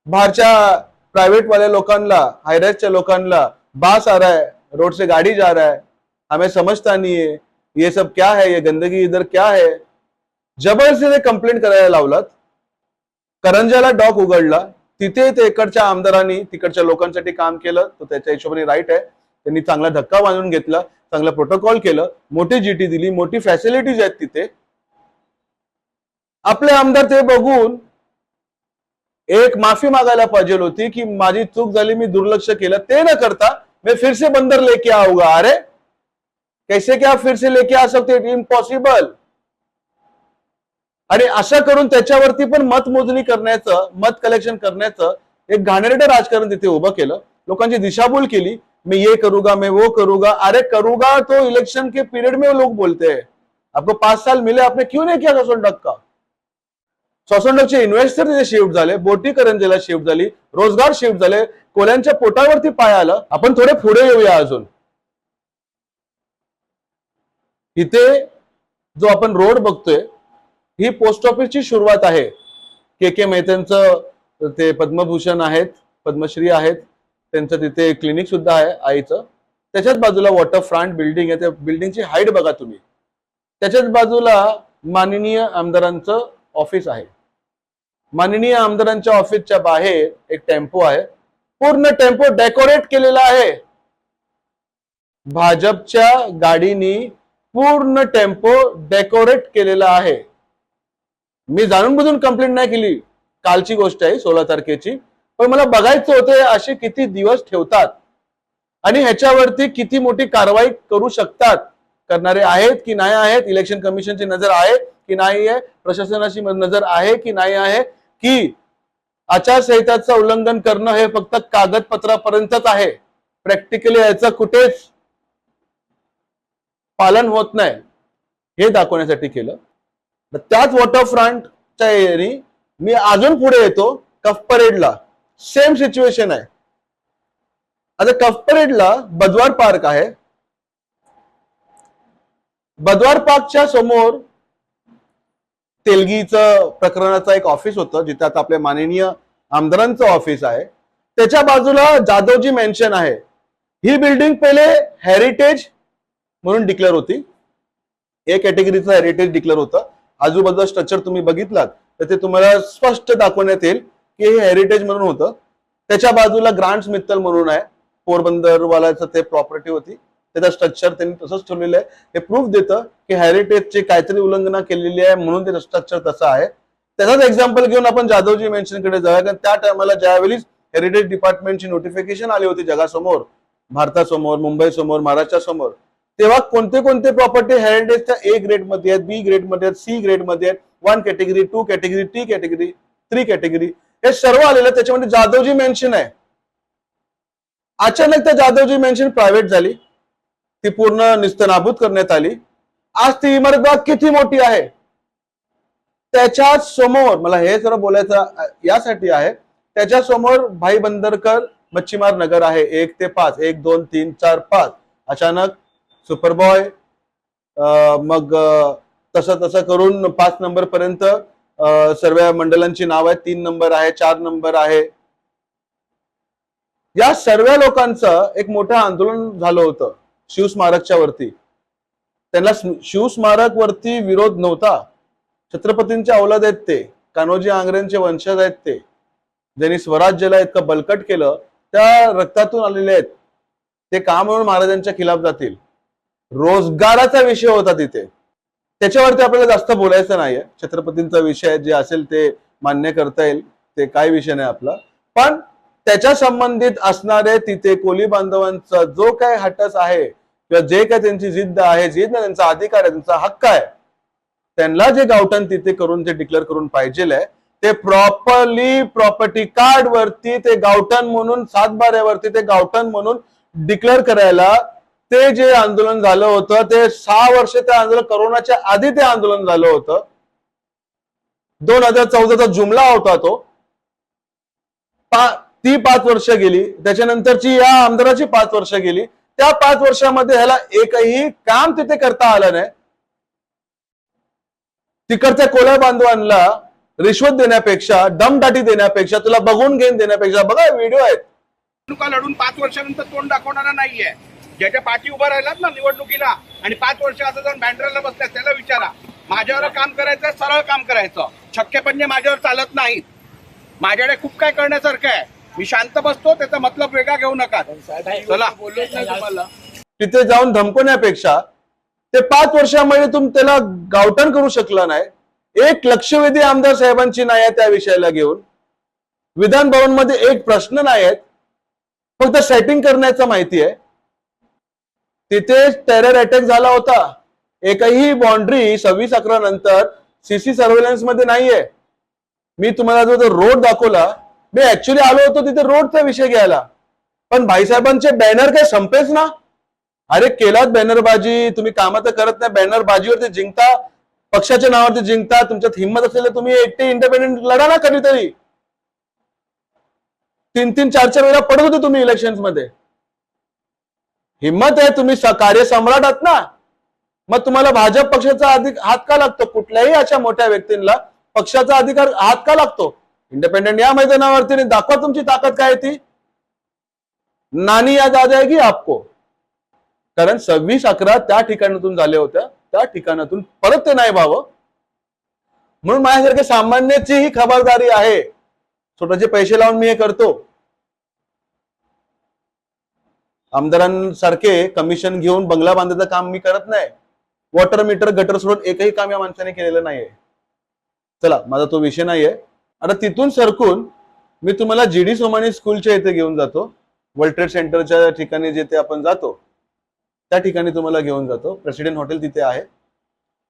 बाहरच्या प्राइवेट वाले लोकांना, हायराइजच्या लोकांना बास आ रहा है, रोड से गाड़ी जा रहा है, हमें समझता नहीं है ये सब क्या है, ये गंदगी इधर क्या है. जबरदस्तीने कंप्लेंट करायला लावलात. करंजाला डॉक उघडला, तिथे ते इकडच्या आमदारांनी तिकडच्या लोकांसाठी काम केलं, तो त्याच्या हिशोबाने राईट आहे. त्यांनी चांगला धक्का बांधून घेतला, चांगला प्रोटोकॉल केलं, मोठी जीटी दिली, मोठी फॅसिलिटीज आहेत तिथे. आपले आमदार ते बघून एक माफी मागायला पाहिजे होती की माझी चूक झाली, मी दुर्लक्ष केलं. ते न करता मैं फिर से बंदर लेके आऊंगा. अरे कैसे क्या फिर से लेके आ सकते, इम्पॉसिबल. आणि असं करून त्याच्यावरती पण मतमोजणी करण्याचं, मत कलेक्शन करण्याचं एक घाणेरडं राजकारण तिथे उभं केलं. लोकांची दिशाभूल केली. मैं ये करूंगा, मैं वो करूंगा. अरे करूंगा तो इलेक्शन के पीरियड में लोग बोलते हैं. आपको 5 साल मिले, आपने क्यों नहीं किया सॉसॉनडॉक का? सॉसॉनडॉकचे इन्व्हेस्टर तिथे शिफ्ट झाले, बोटी करंजीला शिफ्ट झाली, रोजगार शिफ्ट झाले, कोल्यांच्या पोटावरती पाय आलं. आपण थोडे पुढे येऊया अजून. इथे जो आपण रोड बघतोय, ही पोस्ट ऑफिसची सुरुवात आहे. के मेहतांचं ते पद्मभूषण आहेत, पद्मश्री आहेत, त्यांचं तिथे क्लिनिक सुद्धा आहे आईचं. त्याच्याच बाजूला वॉटरफ्रंट बिल्डिंग आहे. त्या बिल्डिंगची हाईट बघा तुम्ही. त्याच्याच बाजूला माननीय आमदारांचं ऑफिस आहे. माननीय आमदारांच्या ऑफिसच्या बाहेर एक टेम्पो आहे. पूर्ण टेम्पो डेकोरेट केलेला आहे. भाजपच्या गाडीनी पूर्ण टेम्पो डेकोरेट केलेला आहे. मी जाणून बुजून कंप्लेंट नाही केली, कालची गोष्ट आहे 16 तारखेची. पण मला बघायचं होतं असे किती दिवस ठेवतात आणि ह्याच्यावरती किती मोठी कारवाई करू शकतात. करणारे आहेत की नाही आहेत, इलेक्शन कमिशनची नजर आहे की नाही आहे, प्रशासनाची नजर आहे की नाही आहे, की आचारसंहिताचं उल्लंघन करणं हे फक्त कागदपत्रापर्यंतच आहे, प्रॅक्टिकली याचं कुठेच पालन होत नाही, हे दाखवण्यासाठी केलं. त्याच वॉटरफ्रंटच्या एरियानी मी अजून पुढे येतो, कफ परेडला सेम सिच्युएशन आहे. आता कफ परेडला बदवार पार्क आहे. बदवार पार्कच्या समोर तेलगीचं प्रकरणाचं एक ऑफिस होतं, जिथे आता आपल्या माननीय आमदारांचं ऑफिस आहे. त्याच्या बाजूला जाधवजी मेन्शन आहे. ही बिल्डिंग पहिले हेरिटेज म्हणून डिक्लेअर होती, ए कॅटेगरीचं हेरिटेज डिक्लेअर होतं. आजूबाजूला स्ट्रक्चर तुम्ही बघितलात तर ते तुम्हाला स्पष्ट दाखवण्यात येईल की हे हेरिटेज म्हणून होतं. त्याच्या बाजूला ग्रांट्स मित्तल म्हणून आहे, पोरबंदर वाल्याचं ते प्रॉपर्टी होती, त्याचं स्ट्रक्चर त्यांनी तसंच ठेवलेलं आहे. हे प्रूफ देतं की हेरिटेजची काहीतरी उल्लंघना केलेली आहे म्हणून ते स्ट्रक्चर तसं आहे. त्याचाच एक्झाम्पल घेऊन आपण जाधवजी मेन्शनकडे जाऊया, कारण त्या टायमाला ज्यावेळी हेरिटेज डिपार्टमेंटची नोटिफिकेशन आली होती जगासमोर, भारतासमोर, मुंबईसमोर, महाराष्ट्रासमोर, तेव्हा कोणते कोणते प्रॉपर्टी हेरिटेजच्या ए ग्रेड मध्ये आहेत, बी ग्रेड मध्ये आहेत, सी ग्रेड मध्ये आहेत, 1 category, 2 category, T category, 3 category, हे सर्व आलेलं. त्याच्यामध्ये जाधवजी मेन्शन आहे. अचानक त्या जाधवजी मेन्शन प्रायव्हेट झाली, ती पूर्ण निस्तनाबूत करण्यात आली. आज ती इमारत बघा किती मोठी आहे. त्याच्या समोर मला हे जरा बोलायचं यासाठी आहे, त्याच्या समोर भाई बंदरकर मच्छीमार नगर आहे, 1 ते 5, 1, 2, 3, 4, 5. अचानक सुपरबॉय, मग तसं तसं करून 5 नंबर पर्यंत सर्व मंडळांची नाव आहेत. 3 नंबर आहे, 4 नंबर आहे. या सर्व लोकांचं एक मोठं आंदोलन झालं होतं शिवस्मारकच्या वरती. त्यांना शिवस्मारक वरती विरोध नव्हता. छत्रपतींचे औलाद आहेत ते, कान्होजी आंग्रेंचे वंशज आहेत ते, ज्यांनी स्वराज्याला इतकं बलकट केलं, त्या रक्तातून आलेले आहेत. ते का म्हणून महाराजांच्या खिलाफ जातील? रोजगाराचा विषय होता तिथे. त्याच्यावरती आपल्याला जास्त बोलायचं नाहीये. छत्रपतींचा विषय जे असेल ते मान्य करता येईल, ते काय विषय नाही आपला. पण त्याच्या संबंधित असणारे तिथे कोली बांधवांचा जो काय हटस आहे किंवा जे काय त्यांची जिद्द आहे, जिद्द त्यांचा अधिकार आहे, त्यांचा हक्क आहे, त्यांना जे गावठण तिथे करून ते डिक्लेअर करून पाहिजे ते प्रॉपरली प्रॉपर्टी कार्ड वरती ते गावठण म्हणून, 7/12 ते गावठण म्हणून डिक्लेअर करायला ते जे आंदोलन झालं होतं, ते 6 वर्ष ते आंदोलन, कोरोनाच्या आधी ते आंदोलन झालं होतं. 2014चा जुमला होता तो. ती 5 वर्ष गेली, त्याच्यानंतरची या आमदाराची 5 वर्ष गेली. त्या 5 वर्षामध्ये ह्याला एकही काम तिथे करता आलं नाही. तिकडच्या कोळ्या बांधवांना रिश्वत देण्यापेक्षा, दमदाटी देण्यापेक्षा, तुला बघून घेऊन देण्यापेक्षा, बघा व्हिडिओ आहेत, निवडणुका लढून 5 वर्षानंतर तोंड दाखवणारा नाहीये. ज्याच्या पाठी उभा राहिलात ना निवडणुकीला आणि 5 वर्ष आता जाऊन बँड्राला बसल्यात, त्याला विचारा. माझ्यावर काम करायचं, सरळ काम करायचं. छक्केपंजे माझ्यावर चालत नाहीत. माझ्याकडे खूप काय करण्यासारखं आहे. मी शांत बसतो, त्याचा मतलब वेगळा घेऊ नका. चला, बोललोच नाही तुम्हाला. तिथे जाऊन धमकवण्यापेक्षा ते 5 वर्षामध्ये तुम्ही त्याला गावठण करू शकला नाही. एक लक्षवेधी आमदार साहेबांची नाही आहे त्या विषयाला घेऊन. विधान भवन मध्ये एक प्रश्न नाही आहेत, फक्त सेटिंग करण्याचं माहिती आहे. तिथे टेरर अटॅक झाला होता. एकही बाउंड्री 26/11 नंतर सीसी सर्व्हेलन्स मध्ये नाहीये. मी तुम्हाला जो रोड दाखवला, मी ऍक्च्युली आलो होतो तिथे रोडचा विषय घ्यायला, पण भाईसाहेबांचे बॅनर काय संपेच ना. अरे केलात बॅनरबाजी, तुम्ही कामं तर करत नाही. बॅनरबाजीवरती जिंकता, पक्षाच्या नावावरती जिंकता. तुमच्यात हिंमत असेल तर तुम्ही एकटे इंडिपेंडेंट लढा ना कधीतरी. 3-3, 4-4 वेळा पडत होते तुम्ही इलेक्शन मध्ये. हिंमत आहे, तुम्ही कार्यसम्राट आहात ना. मग तुम्हाला भाजप पक्षाचा हात का लागतो? कुठल्याही अशा मोठ्या व्यक्तींना पक्षाचा अधिकार हात का लागतो? इंडिपेंडेंट या मैदानावरती दाखवा तुमची ताकद काय ती. नानी याद आ जाएगी आपको. कारण 26/11 त्या ठिकाणातून झाले होत्या, त्या ठिकाणातून परत ते नाही व्हावं म्हणून माझ्यासारख्या सामान्याची ही खबरदारी आहे. स्वतःचे पैसे लावून मी हे करतो. आमदारांसारखे कमिशन घेऊन बंगला बांधायचं काम मी करत नाही. वॉटर मीटर, गटर सोडून एकही काम या माणसाने केलेलं नाहीये. चला, माझा तो विषय नाहीये. आता तिथून सरकून मी तुम्हाला GD सोमानी स्कूलच्या इथे घेऊन जातो. वर्ल्ड ट्रेड सेंटरच्या ठिकाणी जिथे आपण जातो त्या ठिकाणी तुम्हाला घेऊन जातो. प्रेसिडेंट हॉटेल तिथे आहे.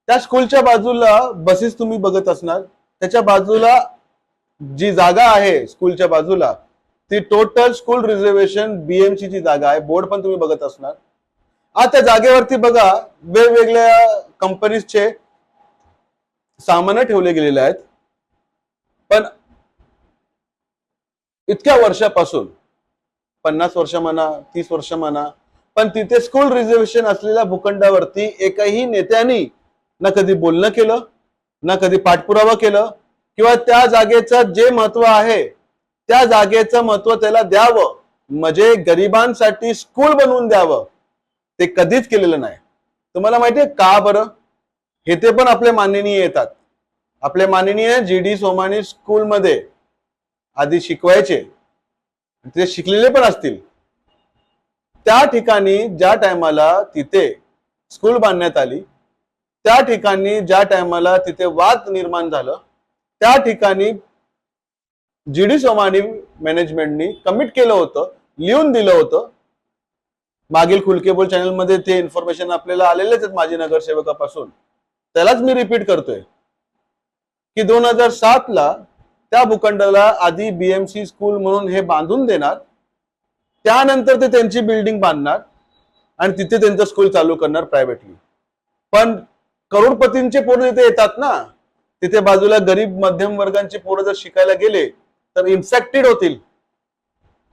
त्या स्कूलच्या बाजूला बसेस तुम्ही बघत असणार. त्याच्या बाजूला जी जागा आहे स्कूलच्या बाजूला, ती टोटल स्कूल रिझर्वेशन BMC ची जागा आहे. बोर्ड पण तुम्ही बघत असणार. आज त्या जागेवरती बघा वेगवेगळ्या कंपनीजचे सामान ठेवले गेलेले आहेत. पण इतक्या वर्षापासून, 50 वर्ष म्हणा, 30 वर्ष म्हणा, पण तिथे स्कूल रिझर्वेशन असलेल्या भूखंडावरती एकही नेत्यांनी ना कधी बोलणं केलं, ना कधी पाठपुरावा केलं, किंवा त्या जागेचं जे महत्व आहे त्या जागेचं महत्व त्याला द्यावं म्हणजे गरिबांसाठी स्कूल बनवून द्यावं ते कधीच केलेलं नाही. तुम्हाला माहितीये का बरं? हे ते पण आपले माननीय येतात. आपले माननीय GD सोमानी स्कूलमध्ये आधी शिकवायचे, ते शिकलेले पण असतील. त्या ठिकाणी ज्या टायमाला तिथे स्कूल बांधण्यात आली, त्या ठिकाणी ज्या टायमाला तिथे वाद निर्माण झालं, त्या ठिकाणी GD सोमानी मॅनेजमेंटनी कमिट केलं होतं, लिहून दिलं होतं. मागील खुलकेबोल चॅनलमध्ये ते इन्फॉर्मेशन आपल्याला आलेलेच आहेत माजी नगरसेवकापासून. त्यालाच मी रिपीट करतोय की 2007 ला त्या भूखंडाला आधी BMC स्कूल म्हणून हे बांधून देणार, त्यानंतर ते त्यांची बिल्डिंग बांधणार आणि तिथे त्यांचं स्कूल चालू करणार प्रायव्हेटली. पण करोडपतींचे पोरं तिथे येतात ना, तिथे बाजूला गरीब मध्यम वर्गांचे पोरं जर शिकायला गेले तर इन्फेक्टेड होतील.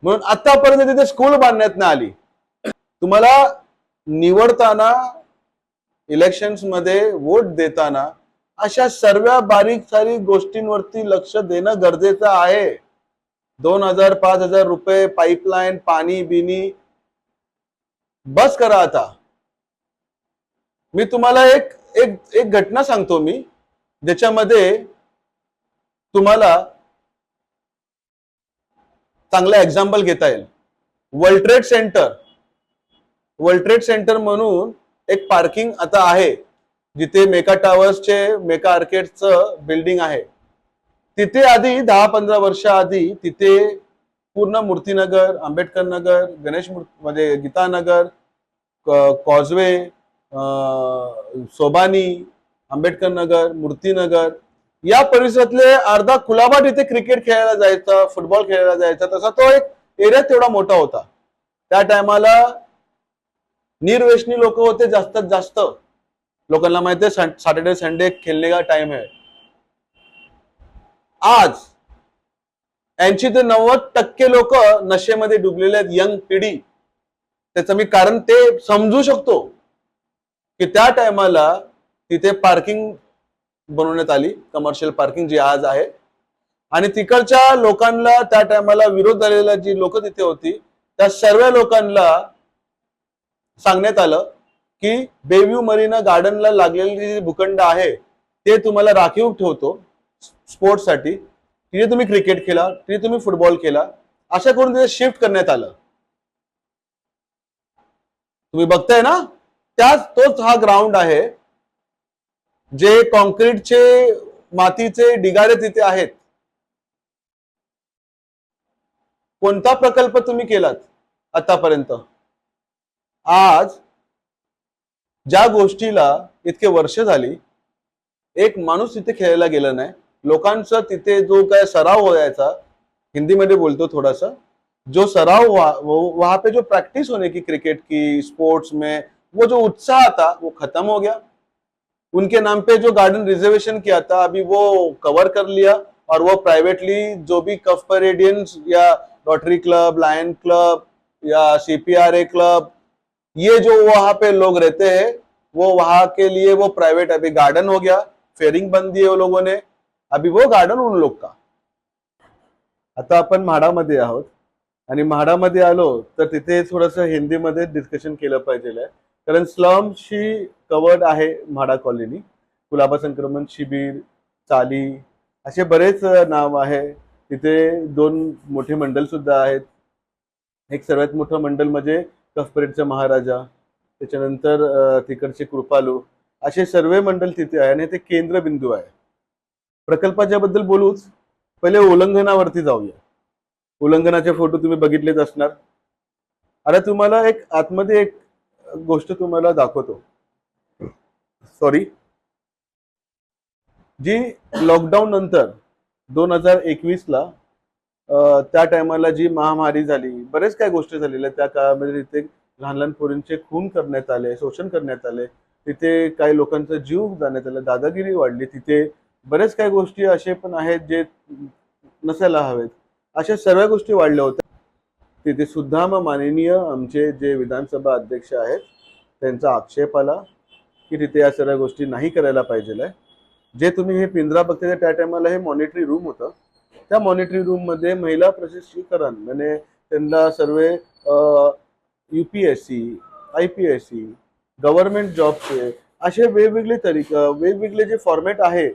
म्हणून आतापर्यंत तिथे स्कूल बांधण्यात नाही आली. तुम्हाला निवडताना, इलेक्शन्स मध्ये वोट देताना अशा सर्व बारीक सारीक गोष्टींवरती लक्ष देणं गरजेचं आहे. 2000-5000 रुपये पाईपलाईन, पाणी बिनी बस करा आता. मी तुम्हाला एक एक एक घटना सांगतो मी, ज्याच्यामध्ये तुम्हाला चांगला एक्झाम्पल घेता येईल. वर्ल्ड ट्रेड सेंटर म्हणून एक पार्किंग आता आहे, जिथे मेका टावर्सचे मेका आर्केडचं बिल्डिंग आहे. तिथे आधी 10-15 वर्ष आधी तिथे पूर्ण मूर्तीनगर, आंबेडकर नगर, गणेश म्हणजे गीतानगर, कॉजवे, सोबानी, आंबेडकर नगर, मूर्तीनगर या परिसरातले अर्धा खुलाबाट इथे क्रिकेट खेळायला जायचा, फुटबॉल खेळायला जायचा. तसा तो एक एरिया तेवढा मोठा होता. त्या टायमाला निर्व्यसनी लोक होते जास्तीत जास्त. लोकांना माहिती आहे सॅटर्डे संडे खेळणे का टाइम आहे. आज 80 ते 90% लोक नशेमध्ये डुबलेले आहेत, यंग पिढी. त्याचं मी कारण ते समजू शकतो की त्या टायमाला तिथे पार्किंग बनवण्यात आली, कमर्शियल पार्किंग जी आज आहे. आणि तिकडच्या लोकांना त्या टायमाला विरोध झालेला जी लोक तिथे होती, त्या सर्व लोकांना सांगण्यात आलं की बेव्ह्यू मरीना गार्डनला लागलेली जी भूखंड आहे ते तुम्हाला राखीव ठेवतो स्पोर्ट्ससाठी. तिथे तुम्ही क्रिकेट खेळा, तिथे तुम्ही फुटबॉल खेळा, अशा करून तिथे शिफ्ट करण्यात आलं. तुम्ही बघताय ना, तोच हा ग्राउंड आहे. जे कॉन्क्रीटचे मातीचे ढिगारे तिथे आहेत. कोणता प्रकल्प तुम्ही केलात आतापर्यंत? आज ज्या गोष्टीला इतके वर्ष झाली, एक माणूस तिथे खेळायला गेला नाही. लोकांचा तिथे जो काय सराव व्हायचा, हिंदीमध्ये बोलतो थोडासा, जो सराव वहां पे जो प्रैक्टिस होने की क्रिकेट की, स्पोर्ट्स में, वो जो उत्साह था वो खत्म हो गया. उनके नाम पे जो गार्डन रिजर्वेशन किया था अभी वो कवर कर लिया, और वो प्राइवेटली जो भी कफ परेडियंस या रोटरी क्लब, लायन क्लब या CPRA क्लब, ये जो वहां पे लोग रहते हैं, वो वहां के लिए वो प्राइवेट अभी गार्डन हो गया. फेयरिंग बंद दी है वो लोगों ने, अभी वो गार्डन उन लोग का. आता आपण म्हाडामध्ये आहोत आणि म्हाडामध्ये आलो तर तिथे थोडंसं हिंदीमध्ये डिस्कशन केलं पाहिजे, कारण स्लमशी कवर्ड आहे म्हाडा कॉलनी. कुलाबा संक्रमण शिबिर, चाली असे बरेच नाव आहे. तिथे 2 मोठे मंडल सुद्धा आहेत. एक सर्वात मोठं मंडल म्हणजे कफपरेडचा महाराजा, त्याच्यानंतर तिकडचे कृपालू, असे सर्व मंडल तिथे आहे आणि ते केंद्रबिंदू आहे. प्रकल्पाच्या बद्दल बोलूच, पहिले उल्लंघनावरती जाऊया. उल्लंघनाचे फोटो तुम्ही बघितलेच असणार. आता तुम्हाला एक आतमध्ये एक गोष्ट तुम्हाला दाखवतो. सॉरी, जी लॉकडाऊन नंतर 2021 ला त्या टायमाला जी महामारी झाली, बरेच काही गोष्टी झालेल्या. त्या काळामध्ये तिथे लहान लहान पोरींचे खून करण्यात आले, शोषण करण्यात आले, तिथे काही लोकांचा जीव जाण्यात आला, दादागिरी वाढली. तिथे बरेच काही गोष्टी असे पण आहेत जे नसायला हवेत. अशा सर्व गोष्टी वाढल्या होत्या. तिथे सुद्धा मग माननीय आमचे जे विधानसभा अध्यक्ष आहेत त्यांचा आक्षेप आला की तिथे या सर्व गोष्टी नाही करायला पाहिजे. जे तुम्ही हे पिंजरा बघताय त्या टायमाला हे मॉनिटरी रूम होतं. त्या मॉनिटरी रूम मध्ये महिला प्रशिक्षीकरण म्हणजे त्यांना सर्व UPSC, IPSC, गव्हर्नमेंट जॉबचे असे वेगवेगळे जे फॉर्मॅट आहे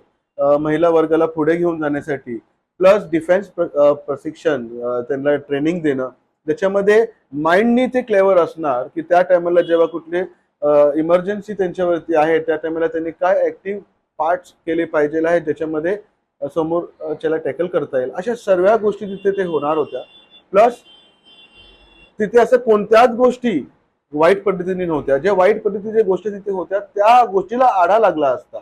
महिला वर्गाला पुढे घेऊन जाण्यासाठी, प्लस डिफेन्स प्रशिक्षण, त्यांना ट्रेनिंग देणं, ज्याच्यामध्ये माइंडनी ते क्लेवर असणार की त्या टायमाला जेव्हा कुठले इमर्जन्सी त्यांच्यावरती आहे त्या टायमाला त्यांनी काय ऍक्टिव्ह पार्ट्स केले पाहिजे आहे ज्याच्यामध्ये समोर त्याला टॅकल करता येईल. अशा सर्व गोष्टी तिथे ते होणार होत्या. प्लस तिथे असं कोणत्याच गोष्टी वाईट पद्धतीने नव्हत्या. ज्या वाईट पद्धतीच्या गोष्टी तिथे होत्या त्या गोष्टीला आढा लागला असता.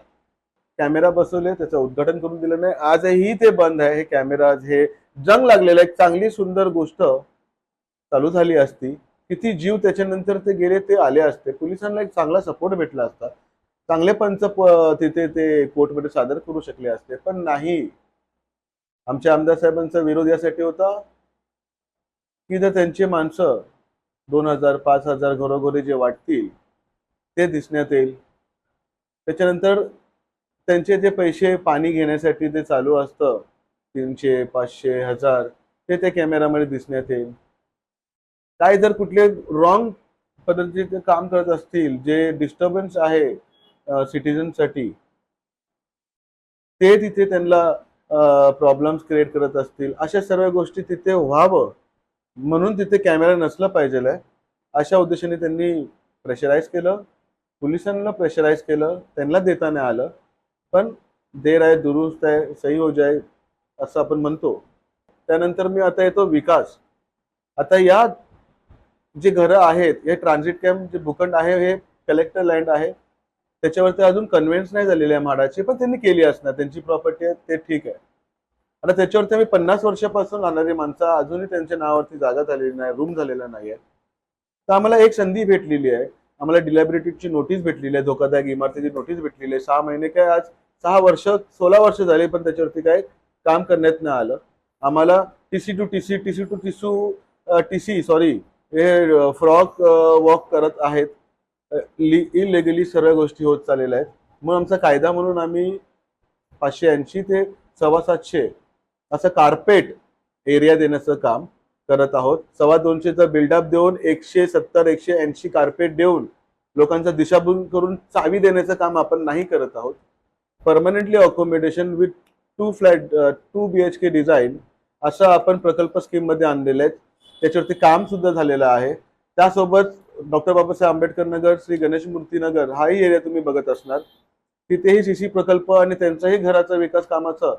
कॅमेरा बसवले, त्याचं उद्घाटन करून दिलं नाही. आजही ते बंद आहे. हे कॅमेराज हे जंग लागलेलं, एक चांगली सुंदर गोष्ट चालू झाली असती. किती जीव त्याच्यानंतर ते गेले ते आले असते. पोलिसांना एक चांगला सपोर्ट भेटला असता. चांगले पंच तिथे ते कोर्टमध्ये सादर करू शकले असते, पण नाही. आमच्या आमदार साहेबांचा विरोध यासाठी होता की जर त्यांची माणसं 2000 5000 घरोघरी जे वाटतील ते दिसण्यात येईल. त्याच्यानंतर त्यांचे जे पैसे पाणी घेण्यासाठी ते चालू असतं 300 500 1000 ते त्या कॅमेरामध्ये दिसण्यात येईल. काय जर कुठले रॉंग पद्धतीचे काम करत असतील जे डिस्टर्बन्स आहे सिटीजनसाठी, ते तिथे त्यांना प्रॉब्लेम्स क्रिएट करत असतील, अशा सर्व गोष्टी तिथे व्हावं म्हणून तिथे कॅमेरा नसला पाहिजे. अशा उद्देशाने त्यांनी प्रेशराईज केलं, पोलिसांना प्रेशराईज केलं, त्यांना देता नाही आलं. पण देर आहे दुरुस्त आहे, सही हो जाए असं आपण म्हणतो. त्यानंतर मी आता येतो विकास. आता या जे घरं आहेत हे ट्रान्झिट कॅम्प जे भूखंड आहे हे कलेक्टर लँड आहे, त्याच्यावरती अजून कन्व्हेन्स नाही झालेली आहे म्हाडाची, पण त्यांनी केली असणार, त्यांची प्रॉपर्टी आहे ते ठीक आहे. आता त्याच्यावरती आम्ही 50 वर्षापासून राहणारी माणसं अजूनही त्यांच्या नावावरती जागा झालेली नाही, रूम झालेला नाहीये. तर आम्हाला एक संधी भेटलेली आहे. आम्हाला डिलॅबिलिटीची नोटीस भेटलेली आहे, धोकादायक इमारतीची नोटीस भेटलेली आहे. 6 महिने काय, आज 6 वर्ष 16 वर्ष झाले, पण त्याच्यावरती काय काम करण्यात नाही आलं. आम्हाला TC टू TC सॉरी हे फ्रॉक वॉक करत आहेत. इलिगली सर्व गोष्टी होत चाललेल्या आहेत. मग आमचा कायदा म्हणून आम्ही 580 ते 725 असं कार्पेट एरिया देण्याचं काम करत आहोत. 225चा बिल्डअप देऊन 170 180 कार्पेट देऊन लोकांचा दिशाभूल करून चावी देण्याचं काम आपण नाही करत आहोत. Permanently accommodation with 2 BHK design असं आपण प्रकल्प स्कीम मध्ये आणलेले आहेत. त्याच्यावरती काम सुद्धा झालेलं आहे. त्यासोबत डॉक्टर बाबासाहेब आंबेडकर नगर, श्री गणेश मूर्ती नगर हाही एरिया तुम्ही बघत असणार. तिथेही CC प्रकल्प आणि त्यांचाही घराचा विकास कामाचं,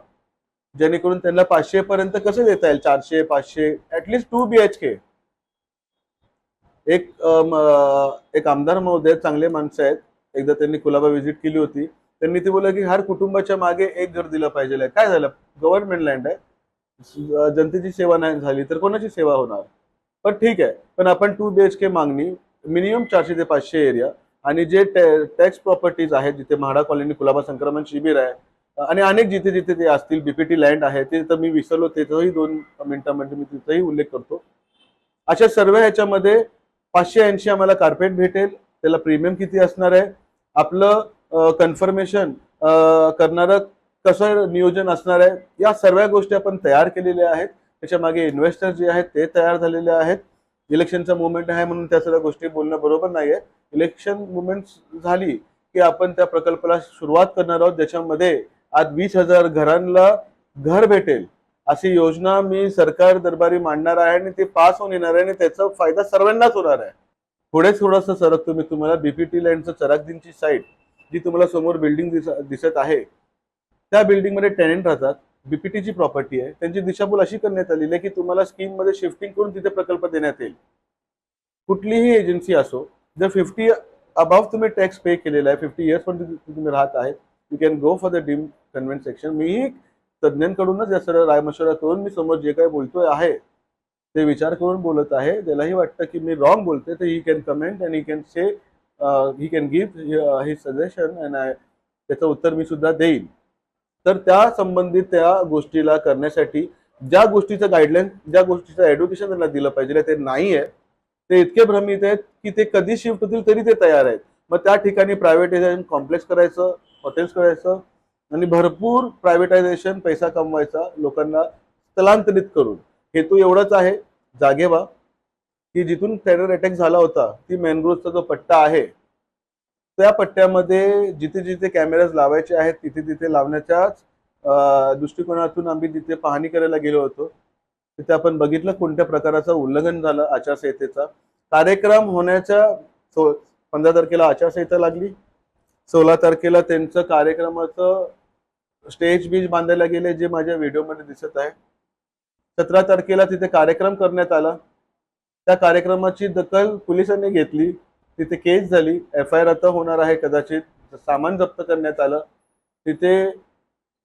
जेणेकरून त्यांना 500 पर्यंत कसं देता येईल, 400 500 ऍटलीस्ट 2 BHK. एक आमदार महोदय चांगले माणसं आहेत, एकदा त्यांनी कुलाबा व्हिजिट केली होती. त्यांनी ते बोललं की हर कुटुंबाच्या मागे एक घर दिलं पाहिजे. काय झालं, गव्हर्नमेंट लँड आहे, जनतेची सेवा नाही झाली तर कोणाची सेवा होणार. पण ठीक आहे, पण आपण 2 BHK मागणी, मिनिमम 400 ते 500 एरिया, आणि जे टॅक्स प्रॉपर्टीज आहेत जिथे म्हाडा कॉलनी, कुलाबा संक्रमण शिबिर आहे आणि अनेक जिथे जिथे ते असतील, BPT लँड आहे, ते तर मी विसरलो, त्याचाही 2 मिनिटांमध्ये मी तिथेही उल्लेख करतो. अशा सर्व ह्याच्यामध्ये 580 आम्हाला कार्पेट भेटेल. त्याला प्रीमियम किती असणार आहे, आपलं कन्फर्मेशन करणारं कसं नियोजन असणार आहे, या सर्व गोष्टी आपण तयार केलेल्या आहेत. त्याच्या मागे इन्व्हेस्टर जे आहेत ते तयार झालेले आहेत. इलेक्शनचा मुवमेंट आहे म्हणून त्या सर्व गोष्टी बोलणं बरोबर नाहीये. इलेक्शन मुवमेंट झाली की आपण त्या प्रकल्पाला सुरुवात करणार आहोत, ज्याच्यामध्ये आज 20,000 घरांना घर भेटेल अशी योजना मी सरकार दरबारी मांडणार आहे आणि ते पास होऊन येणार आहे आणि त्याचा फायदा सर्वांनाच होणार आहे. पुढे थोडंसं सरकतो मी तुम्हाला. BPT लँडचं चरागदीनची साईट जी तुम्हाला समोर बिल्डिंग दिसत आहे, त्या बिल्डिंग मध्ये टेनंट राहतात. BPTची प्रॉपर्टी आहे. त्यांची दिशाभूल अशी करण्यात आलेली आहे की तुम्हाला स्कीम मध्ये शिफ्टिंग करून तिथे प्रकल्प देण्यात येईल. कुठलीही एजन्सी असो, जर 50 अबाव तुम्ही टॅक्स पे केलेला आहे, 50 इयर्स पण तुम्ही राहत आहेत, you can go for the deemed conveyance section. मीही तज्ज्ञांकडूनच या सर्व रायमशवरा करून मी समोर जे काही बोलतोय आहे ते विचार करून बोलत आहे. ज्यालाही वाटतं की मी रॉंग बोलते तर he can comment and he can say, he can give his suggestion and त्याचं उत्तर मी सुद्धा देईन. तर त्या संबंधित त्या गोष्टीला करण्यासाठी ज्या गोष्टीचं गाईडलाईन, ज्या गोष्टीचं एज्युकेशन त्यांना दिलं पाहिजे ते नाही आहे. ते इतके भ्रमित आहेत की ते कधी शिफ्ट होतील तरी ते तयार आहेत. मग त्या ठिकाणी प्रायव्हेटायझेशन कॉम्प्लेक्स करायचं, हॉटेल्स करायचं आणि भरपूर प्रायव्हेटायझेशन पैसा कमवायचा, लोकांना स्थलांतरित करून. हेतू एवढाच आहे जागे व्हा की जिथून टेरर अटॅक झाला होता ती मेन रोडचा जो पट्टा आहे त्या पट्ट्यामध्ये जिथे जिथे कॅमेराज लावायचे आहेत तिथे तिथे लावण्याच्याच दृष्टिकोनातून आम्ही तिथे पाहणी करायला गेलो होतो. तिथे आपण बघितलं कोणत्या प्रकाराचं उल्लंघन झालं आचारसंहितेचा. कार्यक्रम होण्याच्या 15 तारखेला आचारसंहिता लागली, 16 तारखेला त्यांचं कार्यक्रमाचं स्टेज बीज बांधायला गेले जे माझ्या व्हिडिओमध्ये दिसत आहे. 17 तारखेला तिथे कार्यक्रम करण्यात आला, त्या कार्यक्रमाची दखल पोलिसांनी घेतली, तिथे केस झाली, FIR आता होणार आहे कदाचित, सामान जप्त करण्यात आलं. तिथे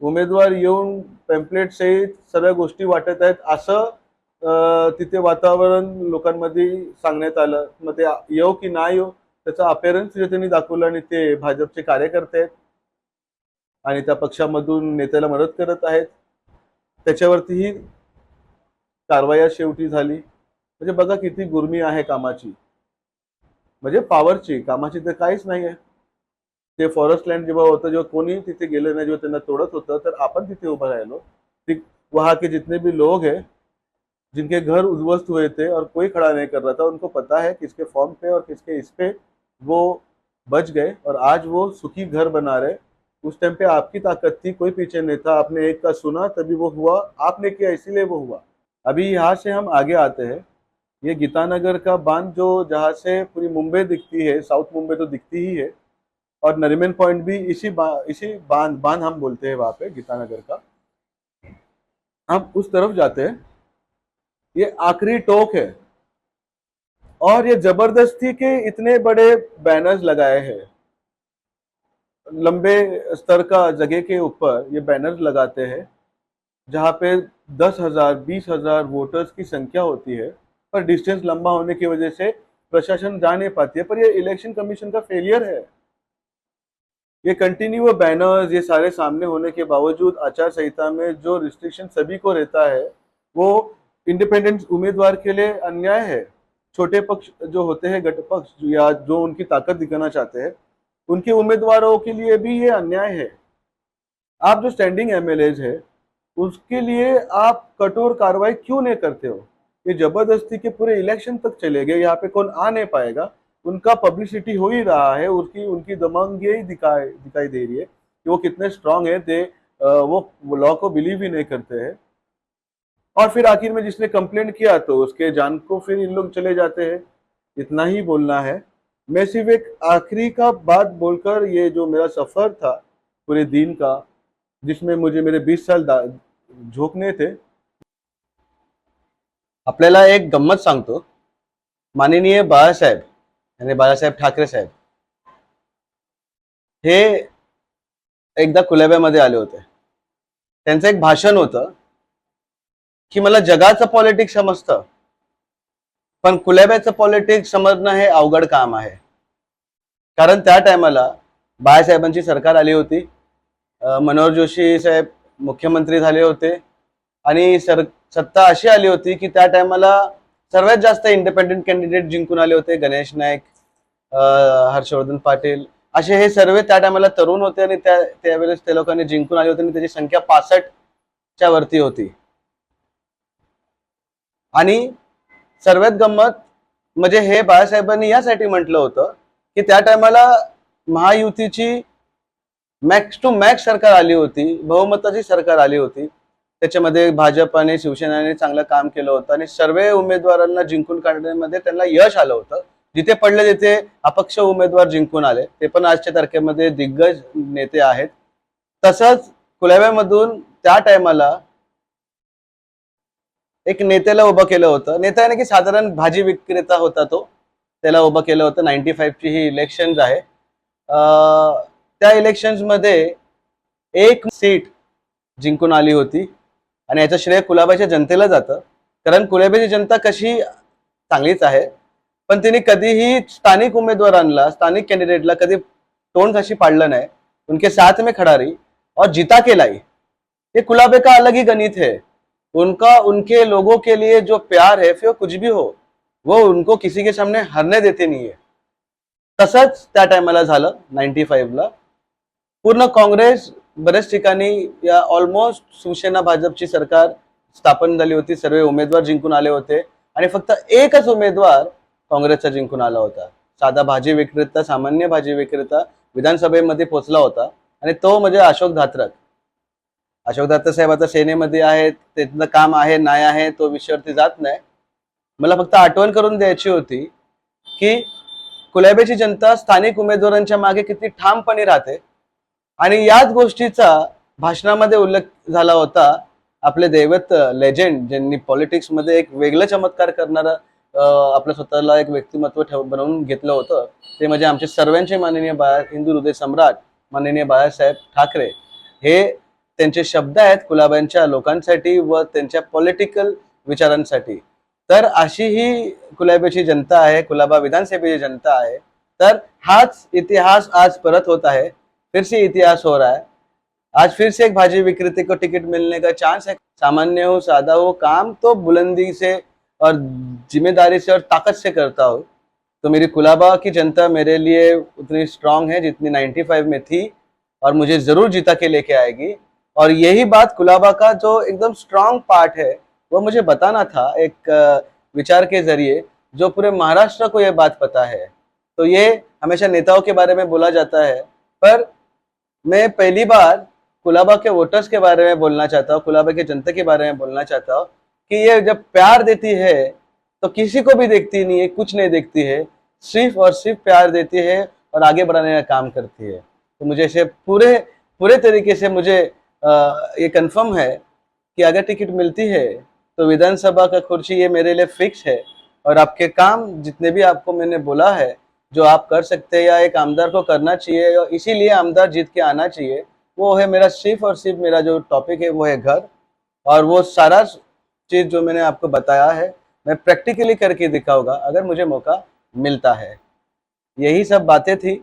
उमेदवार येऊन पॅम्पलेट सहित सर्व गोष्टी वाटत आहेत असं तिथे वातावरण लोकांमध्ये सांगण्यात आलं. मग ते येऊ की नाही येऊ त्याचा अपेरन्स त्यांनी दाखवलं आणि ते भाजपचे कार्यकर्ते आहेत आणि त्या पक्षामधून नेत्याला मदत करत आहेत. त्याच्यावरतीही कारवाई शेवटी झाली. म्हणजे बघा किती गुर्मी आहे कामाची, म्हणजे पॉवरची. कामाची तर काहीच नाही आहे. ते फॉरेस्ट लँड जेव्हा होतं, जेव्हा कोणी तिथे गेलं नाही, जेव्हा त्यांना तोडत होतं, तर आपण तिथे उभं राहिलो. वहाँ के जितने भी लोग हैं जिनके घर उद्ध्वस्त हुए थे और कोई खड़ा नहीं कर रहा था, उनको पता है किसके फॉर्म पे और किसके इस पे वो बच गए और आज वो सुखी घर बना रहे. उस टाइम पे आपकी ताकत थी, कोई पीछे नहीं था. आपने एक का सुना तभी वो हुआ, आपने किया इसीलिए वो हुआ. अभी यहाँ से हम आगे आते हैं. ये गीतानगर का बांध जो जहाँ से पूरी मुंबई दिखती है, साउथ मुंबई तो दिखती ही है, और नरीमन पॉइंट भी इसी बांध हम बोलते हैं वहां पे गीतानगर का. हम उस तरफ जाते हैं, ये आखिरी टोक है और ये जबरदस्ती के इतने बड़े बैनर्स लगाए हैं. लंबे स्तर का जगह के ऊपर ये बैनर्स लगाते हैं जहाँ पे 10,000 20,000 वोटर्स की संख्या होती है, पर डिस्टेंस लंबा होने की वजह से प्रशासन जा नहीं पाती है. पर ये इलेक्शन कमीशन का फेलियर है. ये कंटिन्यू बैनर्स ये सारे सामने होने के बावजूद आचार संहिता में जो रिस्ट्रिक्शन सभी को रहता है वो इंडिपेंडेंट उम्मीदवार के लिए अन्याय है. छोटे पक्ष जो होते हैं, गट पक्ष या जो उनकी ताकत दिखाना चाहते हैं, उनके उम्मीदवारों के लिए भी ये अन्याय है. आप जो स्टैंडिंग MLAs है उसके लिए आप कठोर कार्रवाई क्यों नहीं करते हो? ये जबरदस्ती के पूरे इलेक्शन तक चले गए, यहाँ पे कौन आ नहीं पाएगा. उनका पब्लिसिटी हो ही रहा है, उनकी दबंगी दिखाई दे रही है कि वो कितने स्ट्रांग है. वो लॉ को बिलीव ही नहीं करते हैं. और फिर आखिर में जिसने कंप्लेंट किया तो उसके जान को फिर इन लोग चले जाते हैं. इतना ही बोलना है. मैं सिर्फ एक आखिरी का बात बोलकर ये जो मेरा सफर था पूरे दिन का, जिसमें मुझे मेरे 20 साल झोंकने थे. आपल्याला एक गंमत सांगतो. माननीय बाळासाहेब आणि बाळासाहेब ठाकरे साहेब हे एकदा कुलाब्यामध्ये आले होते. त्यांचं एक भाषण होतं की मला जगाचं पॉलिटिक्स समजतं, पण कुलाब्याचं पॉलिटिक्स समजणं हे अवघड काम आहे. कारण त्या टायमाला बाळासाहेबांची सरकार आली होती, मनोहर जोशी साहेब मुख्यमंत्री झाले होते आणि सत्ता अशी आली होती की त्या टायमाला सर्वात जास्त इंडिपेंडेंट कॅन्डिडेट जिंकून आले होते. गणेश नाईक, हर्षवर्धन पाटील असे हे सर्व त्या टायमाला तरुण होते आणि त्यावेळेस त्या लोकांनी जिंकून आले होते आणि त्याची संख्या 65च्या वरती होती. आणि सर्वात गंमत म्हणजे हे बाळासाहेबांनी यासाठी म्हटलं होतं की त्या टायमाला महायुतीची मॅक्स टू मॅक्स सरकार आली होती, बहुमताची सरकार आली होती. त्याच्यामध्ये भाजप आणि शिवसेनेने चांगलं काम केलं होतं आणि सर्व उमेदवारांना जिंकून काढण्यामध्ये त्यांना यश आलं होतं. जिथे पडले तिथे अपक्ष उमेदवार जिंकून आले, ते पण आजच्या तारखेमध्ये दिग्गज नेते आहेत. तसंच कुलाब्यामधून त्या टायमाला एक नेत्याला उभं केलं होतं. नेता आहे ना की साधारण भाजी विक्रेता होता तो, त्याला उभं केलं होतं. 95ची ही इलेक्शन्स आहे. त्या इलेक्शन्स मध्ये एक सीट जिंकून आली होती आणि याचं श्रेय कुलाब्याच्या जनतेला जातं. कारण कुलाब्याची जनता कशी चांगलीच आहे, पण तिने कधीही स्थानिक उमेदवारांना, स्थानिक कैंडिडेटला कधी तोंड कशी पाडलं नाही. उनके साथ में खड़ा रही और जीता के लाई. ये कुलाबे का अलग ही गणित है. उनका उनके लोगों के लिए जो प्यार है, फिर कुछ भी हो, वो उनको किसी के सामने हरने देते नहीं है. तसंच त्या टायमाला झालं 95ला. पूर्ण काँग्रेस बऱ्याच ठिकाणी या ऑलमोस्ट शिवसेना भाजपची सरकार स्थापन झाली होती. सर्व उमेदवार जिंकून आले होते आणि फक्त एकच उमेदवार काँग्रेसचा जिंकून आला होता. साधा भाजी विक्रेता, सामान्य भाजी विक्रेता विधानसभेमध्ये पोहोचला होता आणि तो म्हणजे अशोक धात्रक. अशोक धात्रक साहेब आता सेनेमध्ये आहेत, त्यांचं काम आहे नाही आहे तो विषयावरती जात नाही. मला फक्त आठवण करून द्यायची होती की कुलाब्याची जनता स्थानिक उमेदवारांच्या मागे किती ठामपणे राहते आणि याच गोष्टीचा भाषणामध्ये उल्लेख झाला होता. आपले दैवत लेजेंड ज्यांनी पॉलिटिक्समध्ये एक वेगळं चमत्कार करणारं आपलं स्वतःला एक व्यक्तिमत्व बनवून घेतलं होतं ते म्हणजे आमचे सर्वांचे माननीय हिंदू हृदय सम्राट माननीय बाळासाहेब ठाकरे. हे त्यांचे शब्द आहेत कुलाब्यांच्या लोकांसाठी व त्यांच्या पॉलिटिकल विचारांसाठी. तर अशी ही कुलाब्याची जनता आहे, कुलाबा विधानसभेची जनता आहे. तर हाच इतिहास आज परत होत है, फिर से इतिहास हो रहा है. आज फिर से एक भाजी विक्रेते को टिकट मिलने का चांस है. सामान्य हो, सादा हो, काम तो बुलंदी से और जिम्मेदारी से और ताकत से करता हो. तो मेरी कुलाबा की जनता मेरे लिए उतनी स्ट्रांग है जितनी 95 में थी और मुझे जरूर जीता के लेके आएगी. और यही बात कुलाबा का जो एकदम स्ट्रांग पार्ट है वो मुझे बताना था एक विचार के जरिए जो पूरे महाराष्ट्र को यह बात पता है. तो ये हमेशा नेताओं के बारे में बोला जाता है, पर मैं पहली बार कुलाबा के वोटर्स के बारे में बोलना चाहता हूँ, कुलाबा के जनता के बारे में बोलना चाहता हूँ कि ये जब प्यार देती है तो किसी को भी देखती नहीं है, कुछ नहीं देखती है, सिर्फ और सिर्फ प्यार देती है और आगे बढ़ाने का काम करती है. तो मुझे इसे पूरे तरीके से मुझे ये कंफर्म है कि अगर टिकट मिलती है तो विधानसभा का कुर्सी ये मेरे लिए फिक्स है. और आपके काम जितने भी आपको मैंने बोला है जो आप कर सकते हैं या एक आमदार को करना चाहिए और इसीलिए आमदार जीत के आना चाहिए, वो है मेरा सिर्फ और सिर्फ मेरा जो टॉपिक है वो है घर. और वो सारा चीज़ जो मैंने आपको बताया है मैं प्रैक्टिकली करके दिखाऊंगा अगर मुझे मौका मिलता है. यही सब बातें थी.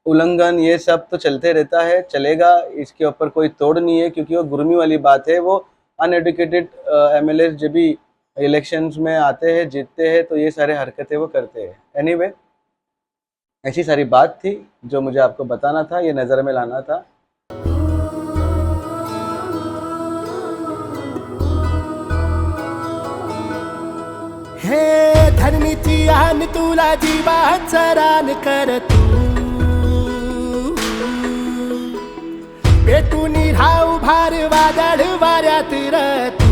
उल्लंघन ये सब तो चलते रहता है, चलेगा, इसके ऊपर कोई तोड़ नहीं है क्योंकि वो गुर्मी वाली बात है. वो अनएडुकेटेड एमएलए जब भी इलेक्शंस में आते हैं जीतते हैं तो ये सारे हरकतें वो करते हैं. एनीवे ऐसी सारी बात थी जो मुझे आपको बताना था, ये नज़र में लाना था. हे धरणीची आन तुला जीवाचा रान कर तू पेटून राहू भार वादळ वाऱ्यात र तू.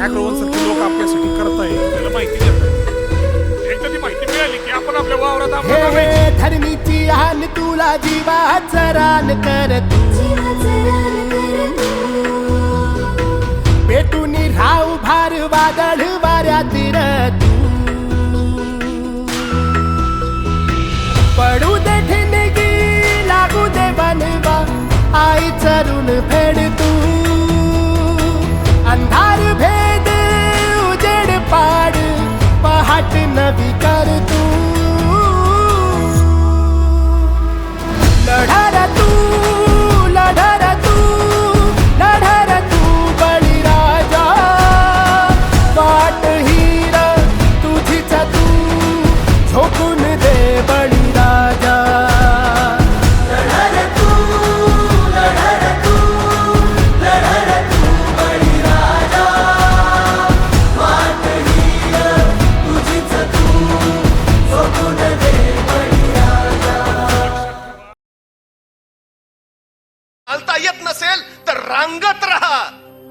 अॅग्रोवन सारखे लोक आपल्यासाठी करताय त्याला माहिती देत एकदा ती माहिती मिळाली की आपण आपल्या वावरात आम्हाला हे धरणीची आन तुला जीवाचा रान कर तू पेटून राहू भार वादळ वाऱ्यात र तू. पडू दे ठिणगी लागू दे बनवा आई चरून फेड तू. अंधार भेद उजेड पाड पहाट नवी कर तू. लढार तू लढार तू लढार तू बळीराजा वाट हीर तुझीच तू झोकून दे बळीराजा. चालता येत नसेल तर रांगत राहा,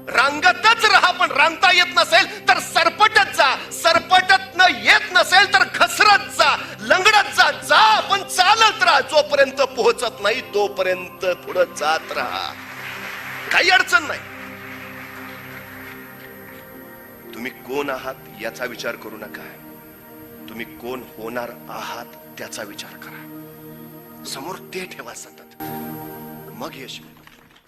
रांगतच राहा. पण रांगता येत नसेल तर सरपटत जा, सरपटत न येत नसेल तर घसरत जा, लंगडत जा. जा पण चालत राहा. जोपर्यंत पोहोचत नाही तोपर्यंत पुढे जात राहा. काही अडचण नाही. तुम्ही कोण आहात याचा विचार करू नका. तुम्ही कोण होणार आहात त्याचा विचार करा. समोर ते ठेवा सतत, मग यश मिळेल.